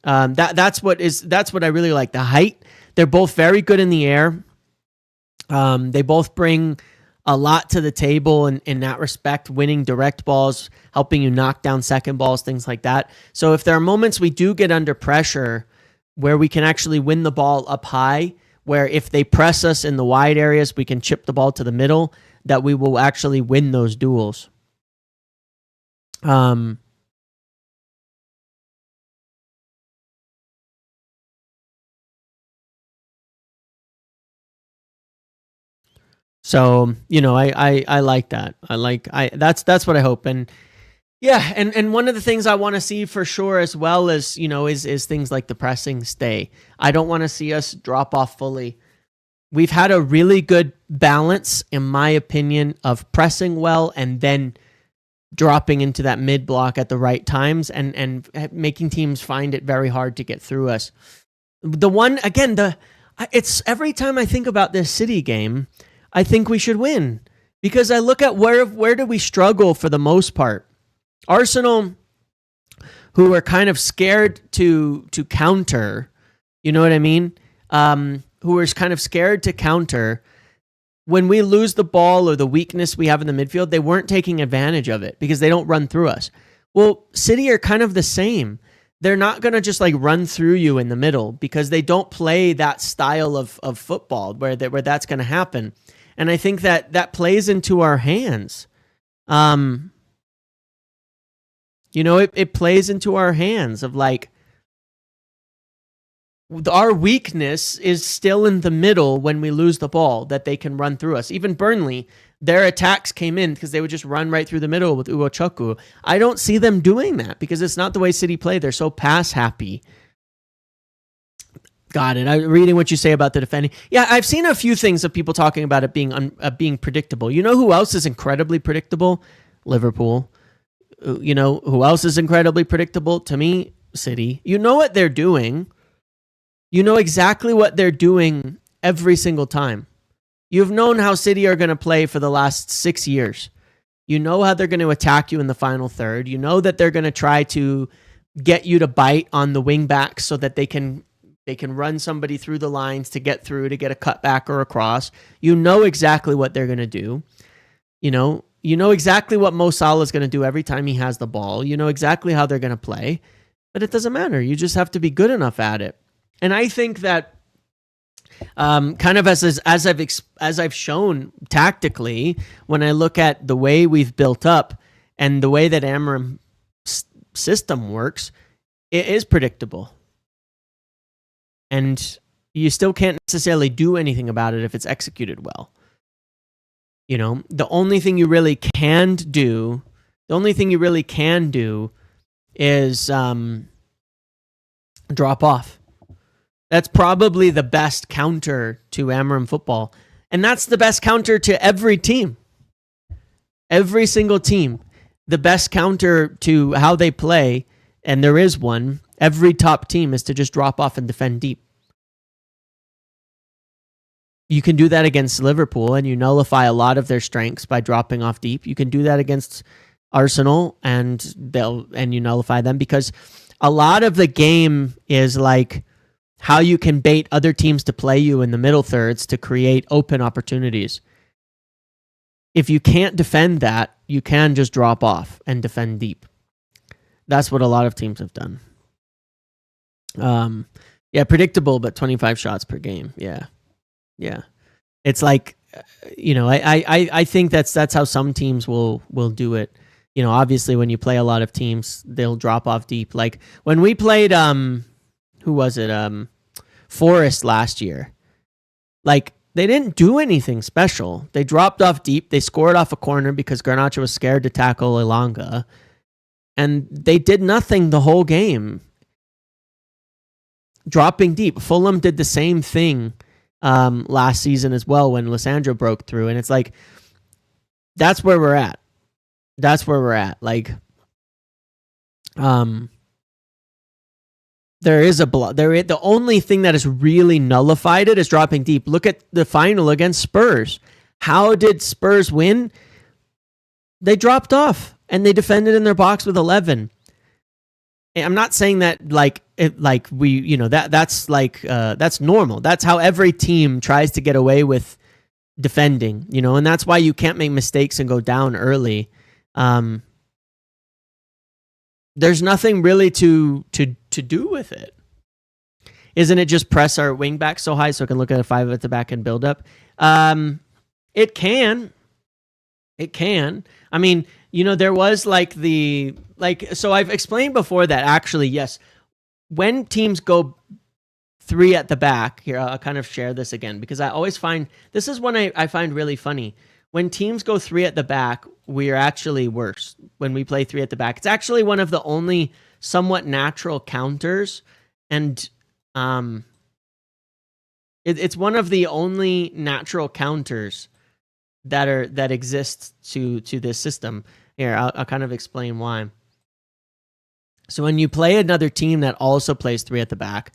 That's what I really like. The height, they're both very good in the air. They both bring a lot to the table in that respect, winning direct balls, helping you knock down second balls, things like that. So if there are moments we do get under pressure where we can actually win the ball up high, where if they press us in the wide areas, we can chip the ball to the middle, that we will actually win those duels. So, I like that. That's what I hope. And yeah, and one of the things I want to see for sure as well as, is things like the pressing stay. I don't want to see us drop off fully. We've had a really good balance, in my opinion, of pressing well and then dropping into that mid block at the right times and making teams find it very hard to get through us. It's every time I think about this City game, I think we should win, because I look at where do we struggle for the most part. Arsenal, who are kind of scared to counter, you know what I mean? Who are kind of scared to counter. When we lose the ball or the weakness we have in the midfield, they weren't taking advantage of it because they don't run through us. Well, City are kind of the same. They're not going to just run through you in the middle because they don't play that style of football where that's going to happen. And I think that plays into our hands. It plays into our hands of our weakness is still in the middle when we lose the ball, that they can run through us. Even Burnley, their attacks came in because they would just run right through the middle with Ugochukwu. I don't see them doing that because it's not the way City play. They're so pass happy. Got it. I'm reading what you say about the defending. Yeah, I've seen a few things of people talking about it being predictable. You know who else is incredibly predictable? Liverpool. You know who else is incredibly predictable? To me, City. You know what they're doing. You know exactly what they're doing every single time. You've known how City are going to play for the last 6 years. You know how they're going to attack you in the final third. You know that they're going to try to get you to bite on the wing backs so that they can run somebody through the lines to get through, to get a cutback or a cross. You know exactly what they're going to do. You know exactly what Mo Salah is going to do every time he has the ball. You know exactly how they're going to play, but it doesn't matter. You just have to be good enough at it. And I think that kind of as I've shown tactically, when I look at the way we've built up and the way that Amorim's system works, it is predictable. And you still can't necessarily do anything about it if it's executed well. The only thing you really can do is drop off. That's probably the best counter to Amorim football. And that's the best counter to every team. Every single team. The best counter to how they play, and there is one, every top team, is to just drop off and defend deep. You can do that against Liverpool, and you nullify a lot of their strengths by dropping off deep. You can do that against Arsenal, and you nullify them, because a lot of the game is how you can bait other teams to play you in the middle thirds to create open opportunities. If you can't defend that, you can just drop off and defend deep. That's what a lot of teams have done. Predictable, but 25 shots per game. Yeah. It's I think that's how some teams will do it. obviously when you play a lot of teams, they'll drop off deep. Like when we played, who was it? Forest last year. Like they didn't do anything special. They dropped off deep. They scored off a corner because Garnacho was scared to tackle Elanga. And they did nothing the whole game. Dropping deep. Fulham did the same thing last season as well when Lissandro broke through. And it's like, that's where we're at. Like, there is the only thing that has really nullified it is dropping deep. Look at the final against Spurs. How did Spurs win? They dropped off and they defended in their box with 11. I'm not saying that that's normal. That's how every team tries to get away with defending, and that's why you can't make mistakes and go down early. There's nothing really to do with it. Isn't it just press our wing back so high so it can look at a 5 at the back and build up? It can. I mean, there was so I've explained before that actually, yes, when teams go 3 at the back, here, I'll kind of share this again because I always find, this is one I find really funny. When teams go 3 at the back, we are actually worse when we play 3 at the back. It's actually one of the only somewhat natural counters, and it's one of the only natural counters that exists to this system. Here, I'll kind of explain why. So when you play another team that also plays 3 at the back,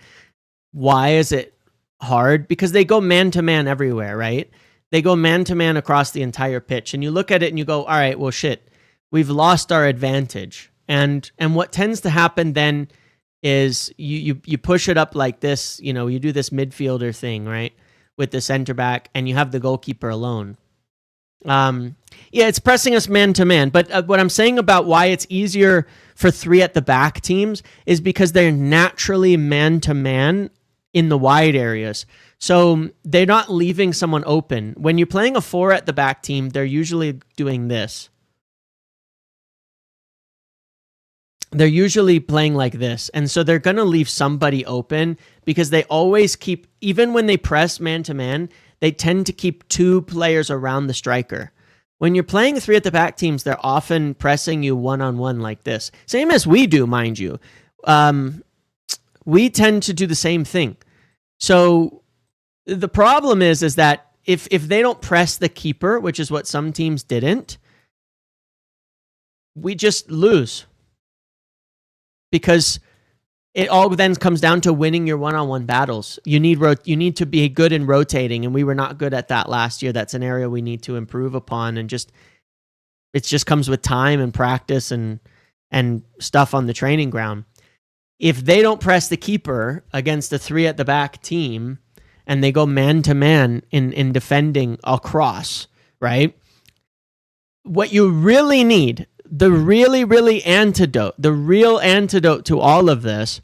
why is it hard? Because they go man-to-man everywhere, right? They go man-to-man across the entire pitch. And you look at it and you go, all right, well, shit, we've lost our advantage. And what tends to happen then is you push it up like this, you do this midfielder thing, right, with the center back, and you have the goalkeeper alone. It's pressing us man-to-man. But what I'm saying about why it's easier for 3 at the back teams is because they're naturally man-to-man in the wide areas. So they're not leaving someone open. When you're playing a 4 at the back team, they're usually doing this. They're usually playing like this. And so they're going to leave somebody open because they always keep, even when they press man-to-man, they tend to keep 2 players around the striker. When you're playing 3 at the back teams, they're often pressing you one-on-one like this. Same as we do, mind you. We tend to do the same thing. So the problem is that if they don't press the keeper, which is what some teams didn't, we just lose. Because it all then comes down to winning your one-on-one battles. You need to be good in rotating, and we were not good at that last year. That's an area we need to improve upon, and it just comes with time and practice and stuff on the training ground. If they don't press the keeper against a 3 at the back team, and they go man-to-man in defending across, right? What you really need, the real antidote to all of this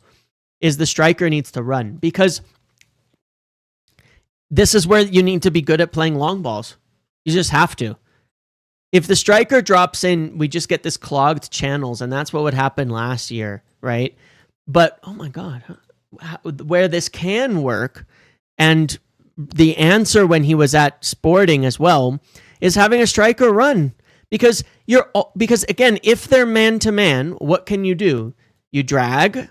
is the striker needs to run, because this is where you need to be good at playing long balls. You just have to. If the striker drops in, we just get this clogged channels, and that's what would happen last year, right? But, oh my God, where this can work, and the answer when he was at Sporting as well, is having a striker run. Because again, if they're man-to-man, what can you do? You drag,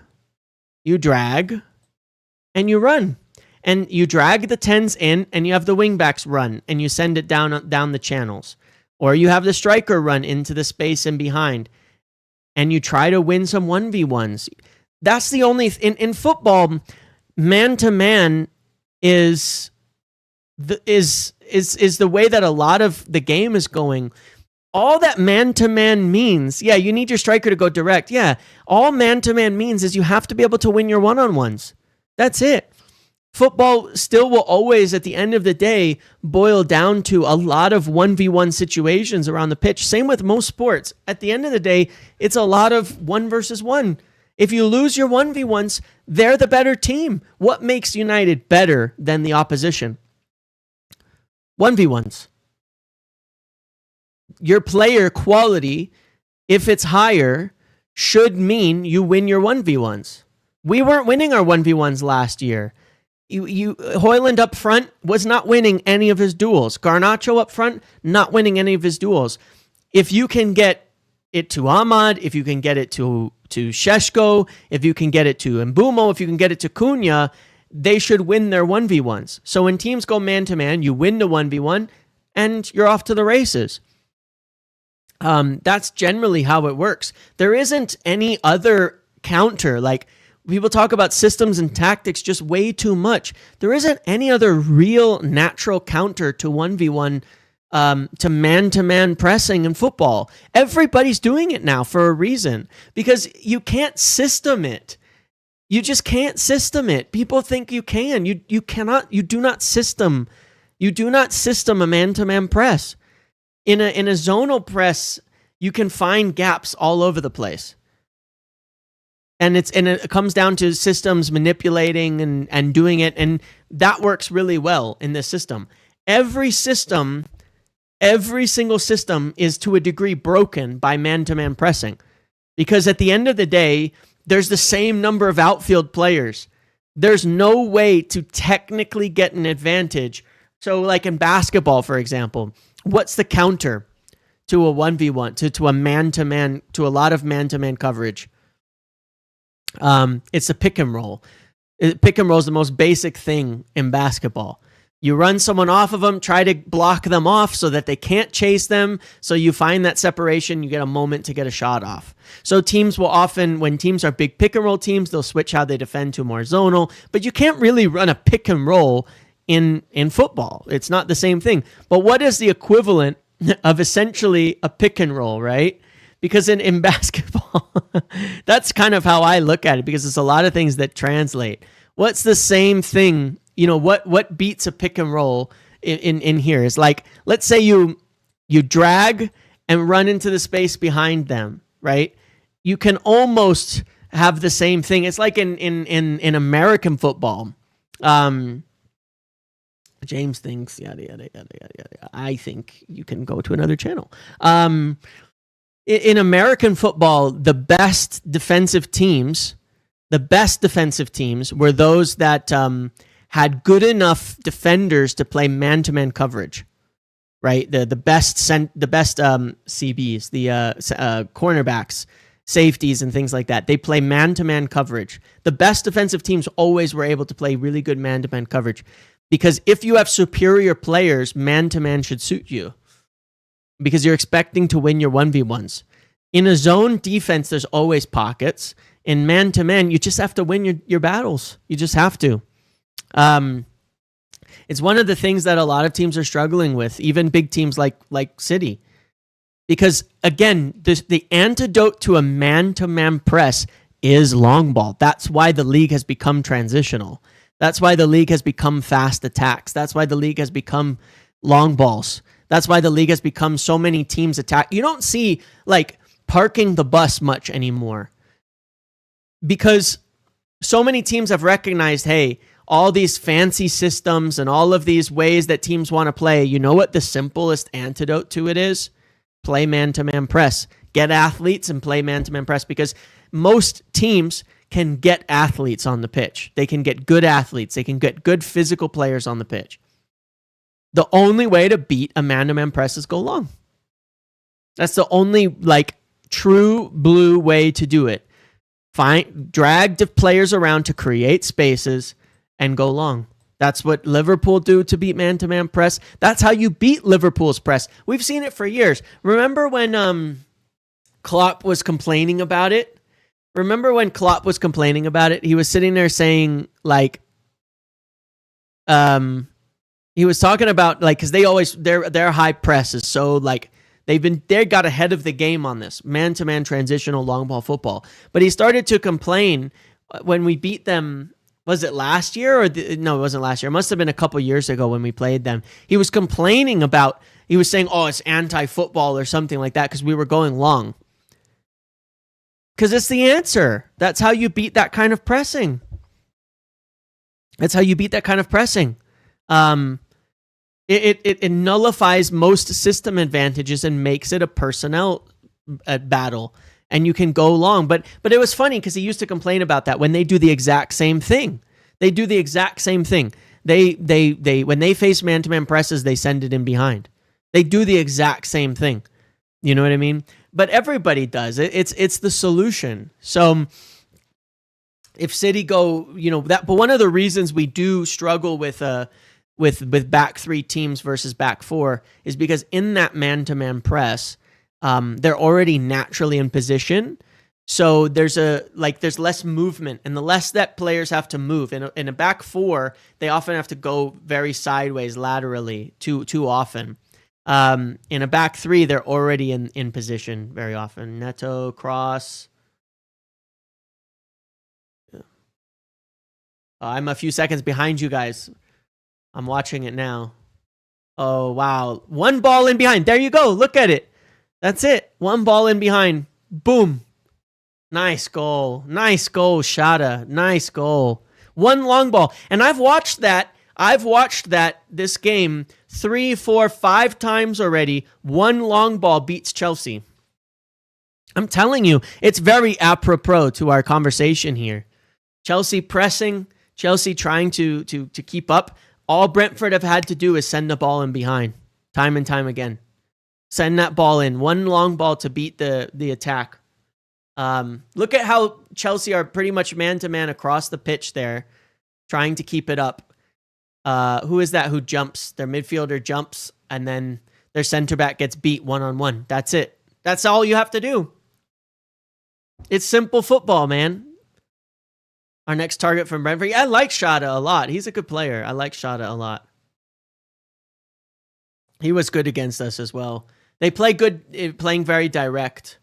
and you run. And you drag the 10s in, and you have the wingbacks run, and you send it down the channels. Or you have the striker run into the space and behind, and you try to win some 1v1s. That's the only... In football, man-to-man is the way that a lot of the game is going. All that man-to-man means, you need your striker to go direct. Yeah, all man-to-man means is you have to be able to win your one-on-ones. That's it. Football still will always, at the end of the day, boil down to a lot of 1v1 situations around the pitch. Same with most sports. At the end of the day, it's a lot of 1 versus 1. If you lose your 1v1s, they're the better team. What makes United better than the opposition? 1v1s. Your player quality if it's higher, should mean you win your 1v1s. We weren't winning our 1v1s last year. Hoyland up front was not winning any of his duels. Garnacho up front, not winning any of his duels. If you can get it to Ahmad, if you can get it to Sheshko, if you can get it to Mbumo, if you can get it to Cunha, they should win their 1v1s. So when teams go man-to-man, you win the 1v1, and you're off to the races. That's generally how it works. There isn't any other counter. Like, people talk about systems and tactics just way too much. There isn't any other real natural counter to 1v1, to man-to-man pressing in football. Everybody's doing it now for a reason, because you can't system it. You just can't system it. People think you can. You cannot. You do not system. You do not system a man-to-man press. In a zonal press, you can find gaps all over the place. And it comes down to systems manipulating and doing it, and that works really well in this system. Every single system is to a degree broken by man-to-man pressing, because at the end of the day, there's the same number of outfield players. There's no way to technically get an advantage. So like in basketball, for example, what's the counter to a 1v1, to a man-to-man, to a lot of man-to-man coverage? It's a pick and roll. Pick and roll is the most basic thing in basketball. You run someone off of them, try to block them off so that they can't chase them. So you find that separation, you get a moment to get a shot off. So teams will often, when teams are big pick and roll teams, they'll switch how they defend to more zonal, but you can't really run a pick and roll in football. It's not the same thing. But what is the equivalent of essentially a pick and roll, right? Because in basketball, that's kind of how I look at it, because there's a lot of things that translate. What's the same thing? You know, what beats a pick and roll in here is like, let's say you drag and run into the space behind them, right? You can almost have the same thing. It's like in American football. James thinks yada yada yada yada yada. I think you can go to another channel. In American football, the best defensive teams were those that had good enough defenders to play man-to-man coverage, right? The best CBs, the cornerbacks, safeties, and things like that. They play man-to-man coverage. The best defensive teams always were able to play really good man-to-man coverage, because if you have superior players, man-to-man should suit you, because you're expecting to win your 1v1s. In a zone defense, there's always pockets. In man-to-man, you just have to win your battles. You just have to. It's one of the things that a lot of teams are struggling with, even big teams like City. Because, again, the antidote to a man-to-man press is long ball. That's why the league has become transitional. That's why the league has become fast attacks. That's why the league has become long balls. That's why the league has become so many teams attack. You don't see, like, parking the bus much anymore, because so many teams have recognized, hey, all these fancy systems and all of these ways that teams want to play, you know what the simplest antidote to it is? Play man-to-man press. Get athletes and play man-to-man press, because most teams can get athletes on the pitch. They can get good athletes. They can get good physical players on the pitch. The only way to beat a man-to-man press is go long. That's the only, like, true blue way to do it. Drag the players around to create spaces and go long. That's what Liverpool do to beat man-to-man press. That's how you beat Liverpool's press. We've seen it for years. Remember when Klopp was complaining about it? He was sitting there saying, like, he was talking about, like, because their high press is so, like, they got ahead of the game on this man-to-man transitional long ball football. But he started to complain when we beat them. Was it last year no, it wasn't last year. It must have been a couple years ago when we played them. He was complaining about, he was saying, oh, it's anti-football or something like that because we were going long. Because it's the answer. That's how you beat that kind of pressing. It nullifies most system advantages and makes it a personnel battle, and you can go long. But it was funny because he used to complain about that when they do the exact same thing. They do the exact same thing. They when they face man-to-man presses, they send it in behind. They do the exact same thing. You know what I mean? But everybody does. It's the solution. So if City go, that. But one of the reasons we do struggle with back three teams versus back four is because in that man-to-man press, they're already naturally in position. So there's less movement, and the less that players have to move in a back four, they often have to go very sideways laterally too often. In a back three, they're already in position very often. Neto, cross. Yeah. I'm a few seconds behind you guys. I'm watching it now. Oh, wow. One ball in behind. There you go. Look at it. That's it. One ball in behind. Boom. Nice goal. Nice goal, Shada. Nice goal. One long ball. And I've watched that this game 3, 4, 5 times already. One long ball beats Chelsea. I'm telling you, it's very apropos to our conversation here. Chelsea pressing, Chelsea trying to keep up. All Brentford have had to do is send the ball in behind, time and time again. Send that ball in. One long ball to beat the attack. Look at how Chelsea are pretty much man-to-man across the pitch there, trying to keep it up. Who is that who jumps? Their midfielder jumps, and then their center back gets beat one-on-one. That's it. That's all you have to do. It's simple football, man. Our next target from Brentford. I like Shada a lot. He's a good player. I like Shada a lot. He was good against us as well. They play good, playing very direct.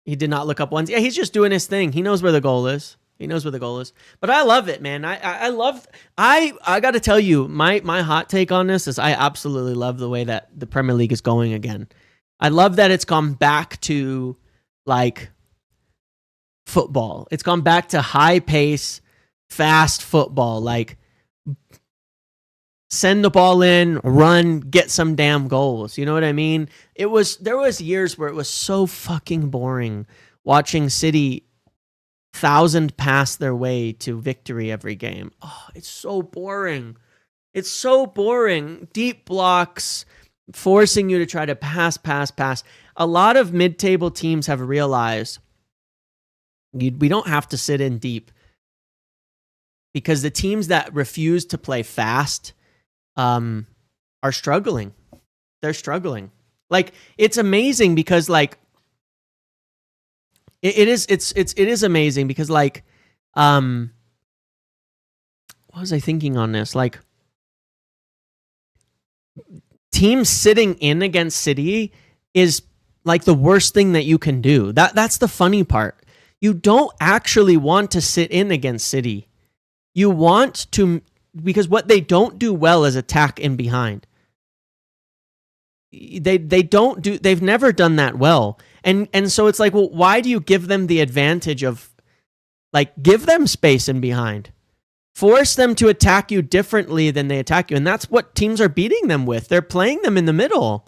He did not look up once. Yeah, he's just doing his thing. He knows where the goal is. But I love it, man. I got to tell you, my hot take on this is I absolutely love the way that the Premier League is going again. I love that it's gone back to like football. It's gone back to high pace, fast football. Like send the ball in, run, get some damn goals. You know what I mean? There was years where it was so fucking boring watching City 1,000 pass their way to victory every game. Oh, it's so boring. It's so boring. Deep blocks, forcing you to try to pass. A lot of mid-table teams have realized we don't have to sit in deep because the teams that refuse to play fast are struggling. They're struggling. Like, it's amazing because like it is amazing because like what was I thinking on this? Like teams sitting in against City is like the worst thing that you can do. That's the funny part. You don't actually want to sit in against City. You want to, because what they don't do well is attack in behind. They've never done that well. And so it's like, well, why do you give them the advantage of like give them space in behind? Force them to attack you differently than they attack you. And that's what teams are beating them with. They're playing them in the middle.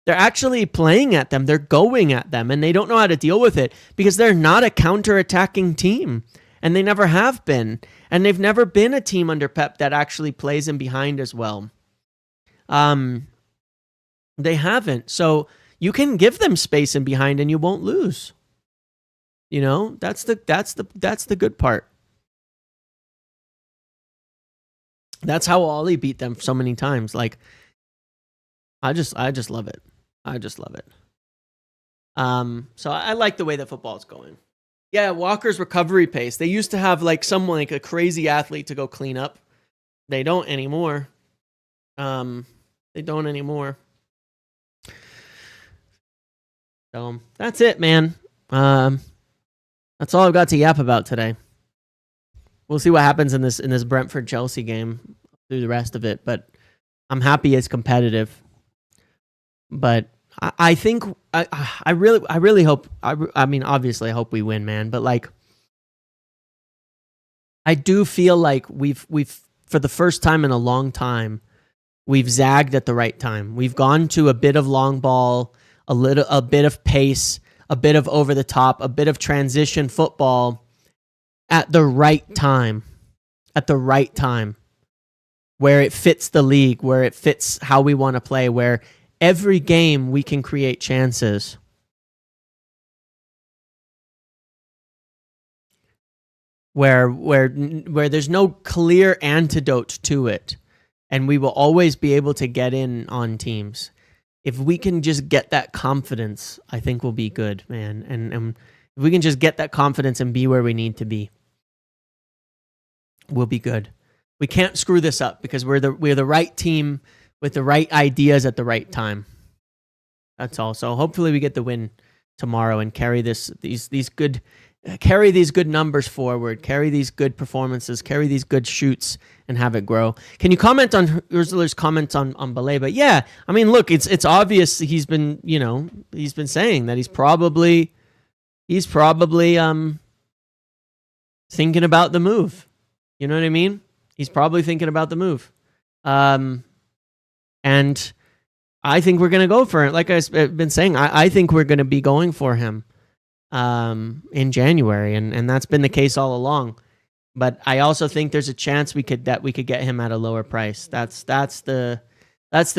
They're actually playing at them. They're going at them, and they don't know how to deal with it because they're not a counter-attacking team, and they never have been. And they've never been a team under Pep that actually plays in behind as well. They haven't. So you can give them space in behind, and you won't lose. You know, that's the good part. That's how Ollie beat them so many times. Like, I just love it. I just love it. So I like the way that football is going. Yeah, Walker's recovery pace. They used to have like someone like a crazy athlete to go clean up. They don't anymore. They don't anymore. So that's it, man. That's all I've got to yap about today. We'll see what happens in this Brentford Chelsea game through the rest of it, but I'm happy it's competitive. But I think I really hope. I mean, obviously, I hope we win, man. But like, I do feel like we've for the first time in a long time, we've zagged at the right time. We've gone to a bit of long ball, a bit of pace, a bit of over the top, a bit of transition football at the right time. At the right time. Where it fits the league, where it fits how we want to play, where every game we can create chances. Where there's no clear antidote to it, and we will always be able to get in on teams. If we can just get that confidence, I think we'll be good, man. And if we can just get that confidence and be where we need to be, we'll be good. We can't screw this up because we're the right team with the right ideas at the right time. That's all. So hopefully we get the win tomorrow and carry these good numbers forward, carry these good performances, carry these good shoots, and have it grow. Can you comment on Ursula's comments on Baleba? Yeah, I mean, look, it's obvious he's been saying that he's probably thinking about the move. You know what I mean? He's probably thinking about the move. And I think we're going to go for it. Like I've been saying, I think we're going to be going for him in January, and that's been the case all along. But I also think there's a chance we could get him at a lower price. That's the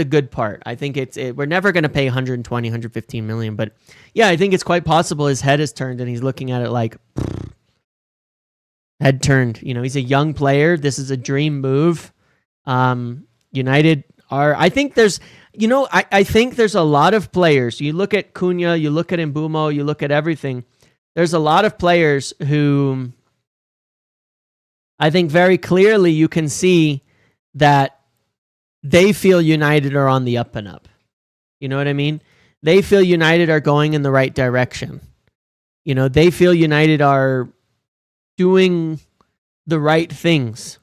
good part. I think we're never going to pay 120, 115 million, but yeah, I think it's quite possible his head has turned and he's looking at it like head turned. You know, he's a young player. This is a dream move. United are. I think there's. You know, I think there's a lot of players. You look at Cunha, you look at Mbumo, you look at everything. There's a lot of players who I think very clearly you can see that they feel United are on the up and up. You know what I mean? They feel United are going in the right direction. You know, they feel United are doing the right things.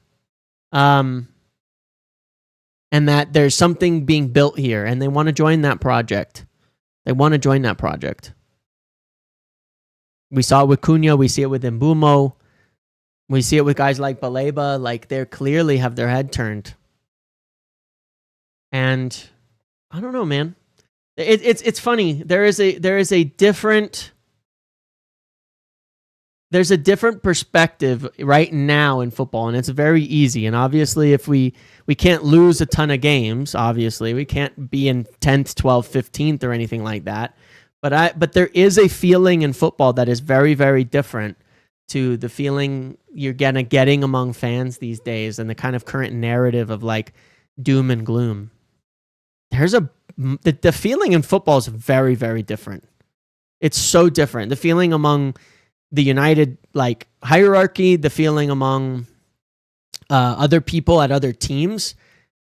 And that there's something being built here, and they want to join that project. We saw it with Cunha. We see it with Mbumo. We see it with guys like Baleba. Like, they clearly have their head turned. And I don't know, man. It's funny. There's a different perspective right now in football, and it's very easy. And obviously, if we can't lose a ton of games, obviously we can't be in 10th, 12th, 15th or anything like that. But there is a feeling in football that is very, very different to the feeling you're getting among fans these days, and the kind of current narrative of like doom and gloom. The feeling in football is very, very different. It's so different. The feeling among the United like hierarchy, the feeling among other people at other teams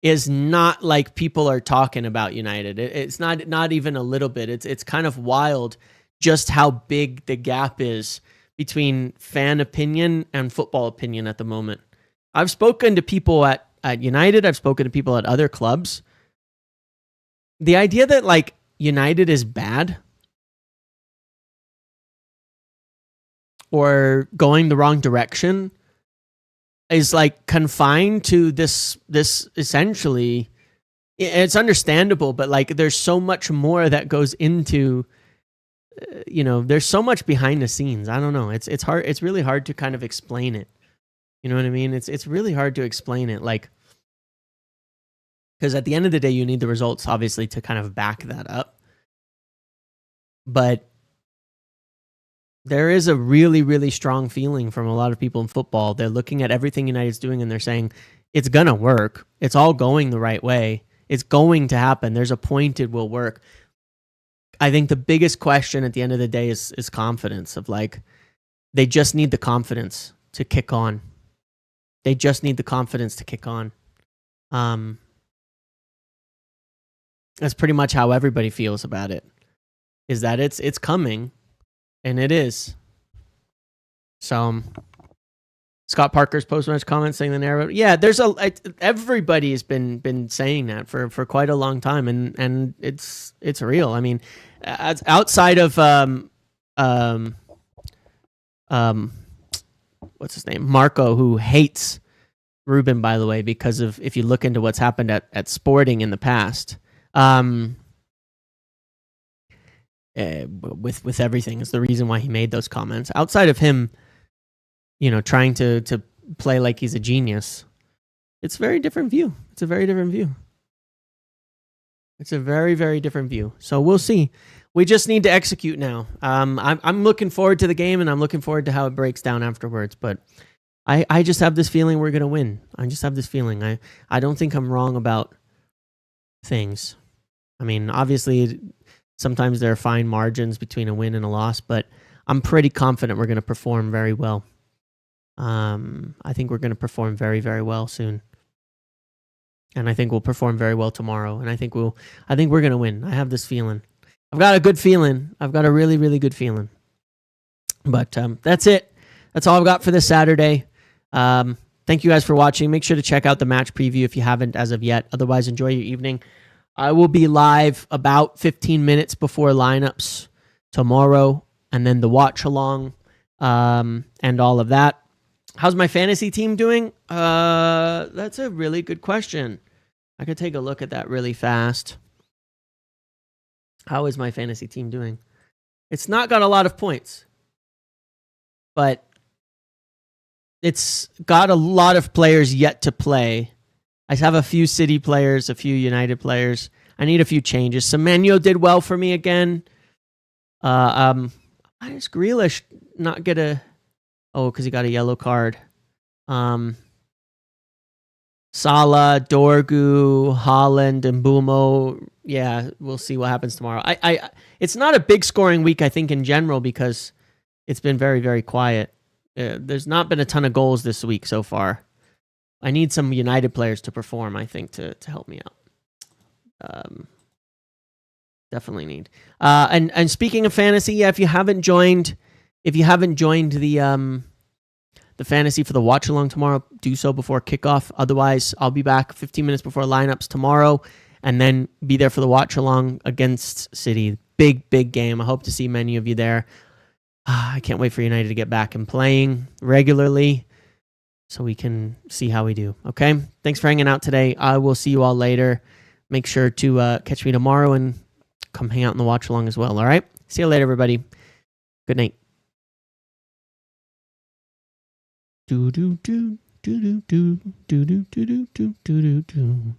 is not like people are talking about United. It's not even a little bit. It's kind of wild just how big the gap is between fan opinion and football opinion at the moment. I've spoken to people at United. I've spoken to people at other clubs. The idea that like United is bad or going the wrong direction is like confined to this essentially. It's understandable, but like there's so much more that goes into, there's so much behind the scenes. I don't know. It's hard. It's really hard to kind of explain it. You know what I mean? It's really hard to explain it. Like, because at the end of the day, you need the results, obviously, to kind of back that up. But there is a really, really strong feeling from a lot of people in football. They're looking at everything United's doing and they're saying, it's going to work. It's all going the right way. It's going to happen. There's a point it will work. I think the biggest question at the end of the day is confidence, of like, they just need the confidence to kick on. They just need the confidence to kick on. That's pretty much how everybody feels about it, is that it's coming, and it is. So Scott Parker's post-match comment saying the narrative. Yeah, everybody has been saying that for quite a long time, and it's real. I mean, outside of what's his name, Marco, who hates Ruben, by the way, because of, if you look into what's happened at Sporting in the past. with everything is the reason why he made those comments. Outside of him, trying to play like he's a genius, it's a very different view. It's a very different view. It's a very, very different view. So we'll see. We just need to execute now. I'm looking forward to the game, and I'm looking forward to how it breaks down afterwards. But I just have this feeling we're going to win. I just have this feeling. I don't think I'm wrong about things. I mean, obviously, sometimes there are fine margins between a win and a loss, but I'm pretty confident we're going to perform very well. I think we're going to perform very, very well soon. And I think we'll perform very well tomorrow. And I think we're going to win. I have this feeling. I've got a good feeling. I've got a really, really good feeling. But that's it. That's all I've got for this Saturday. Thank you guys for watching. Make sure to check out the match preview if you haven't as of yet. Otherwise, enjoy your evening. I will be live about 15 minutes before lineups tomorrow, and then the watch along and all of that. How's my fantasy team doing? That's a really good question. I could take a look at that really fast. How is my fantasy team doing? It's not got a lot of points, but it's got a lot of players yet to play. I have a few City players, a few United players. I need a few changes. Semenyo did well for me again. Why does Grealish not get a... Oh, because he got a yellow card. Salah, Dorgu, Haaland, and Mbumo. Yeah, we'll see what happens tomorrow. It's not a big scoring week, I think, in general, because it's been very, very quiet. There's not been a ton of goals this week so far. I need some United players to perform, I think, to help me out. Definitely need. And speaking of fantasy, yeah, if you haven't joined the fantasy for the watch along tomorrow, do so before kickoff. Otherwise, I'll be back 15 minutes before lineups tomorrow, and then be there for the watch along against City. Big, big game. I hope to see many of you there. I can't wait for United to get back and playing regularly so we can see how we do. Okay? Thanks for hanging out today. I will see you all later. Make sure to catch me tomorrow and come hang out in the watch along as well. All right? See you later, everybody. Good night. Do do do do do do do do do do do do do.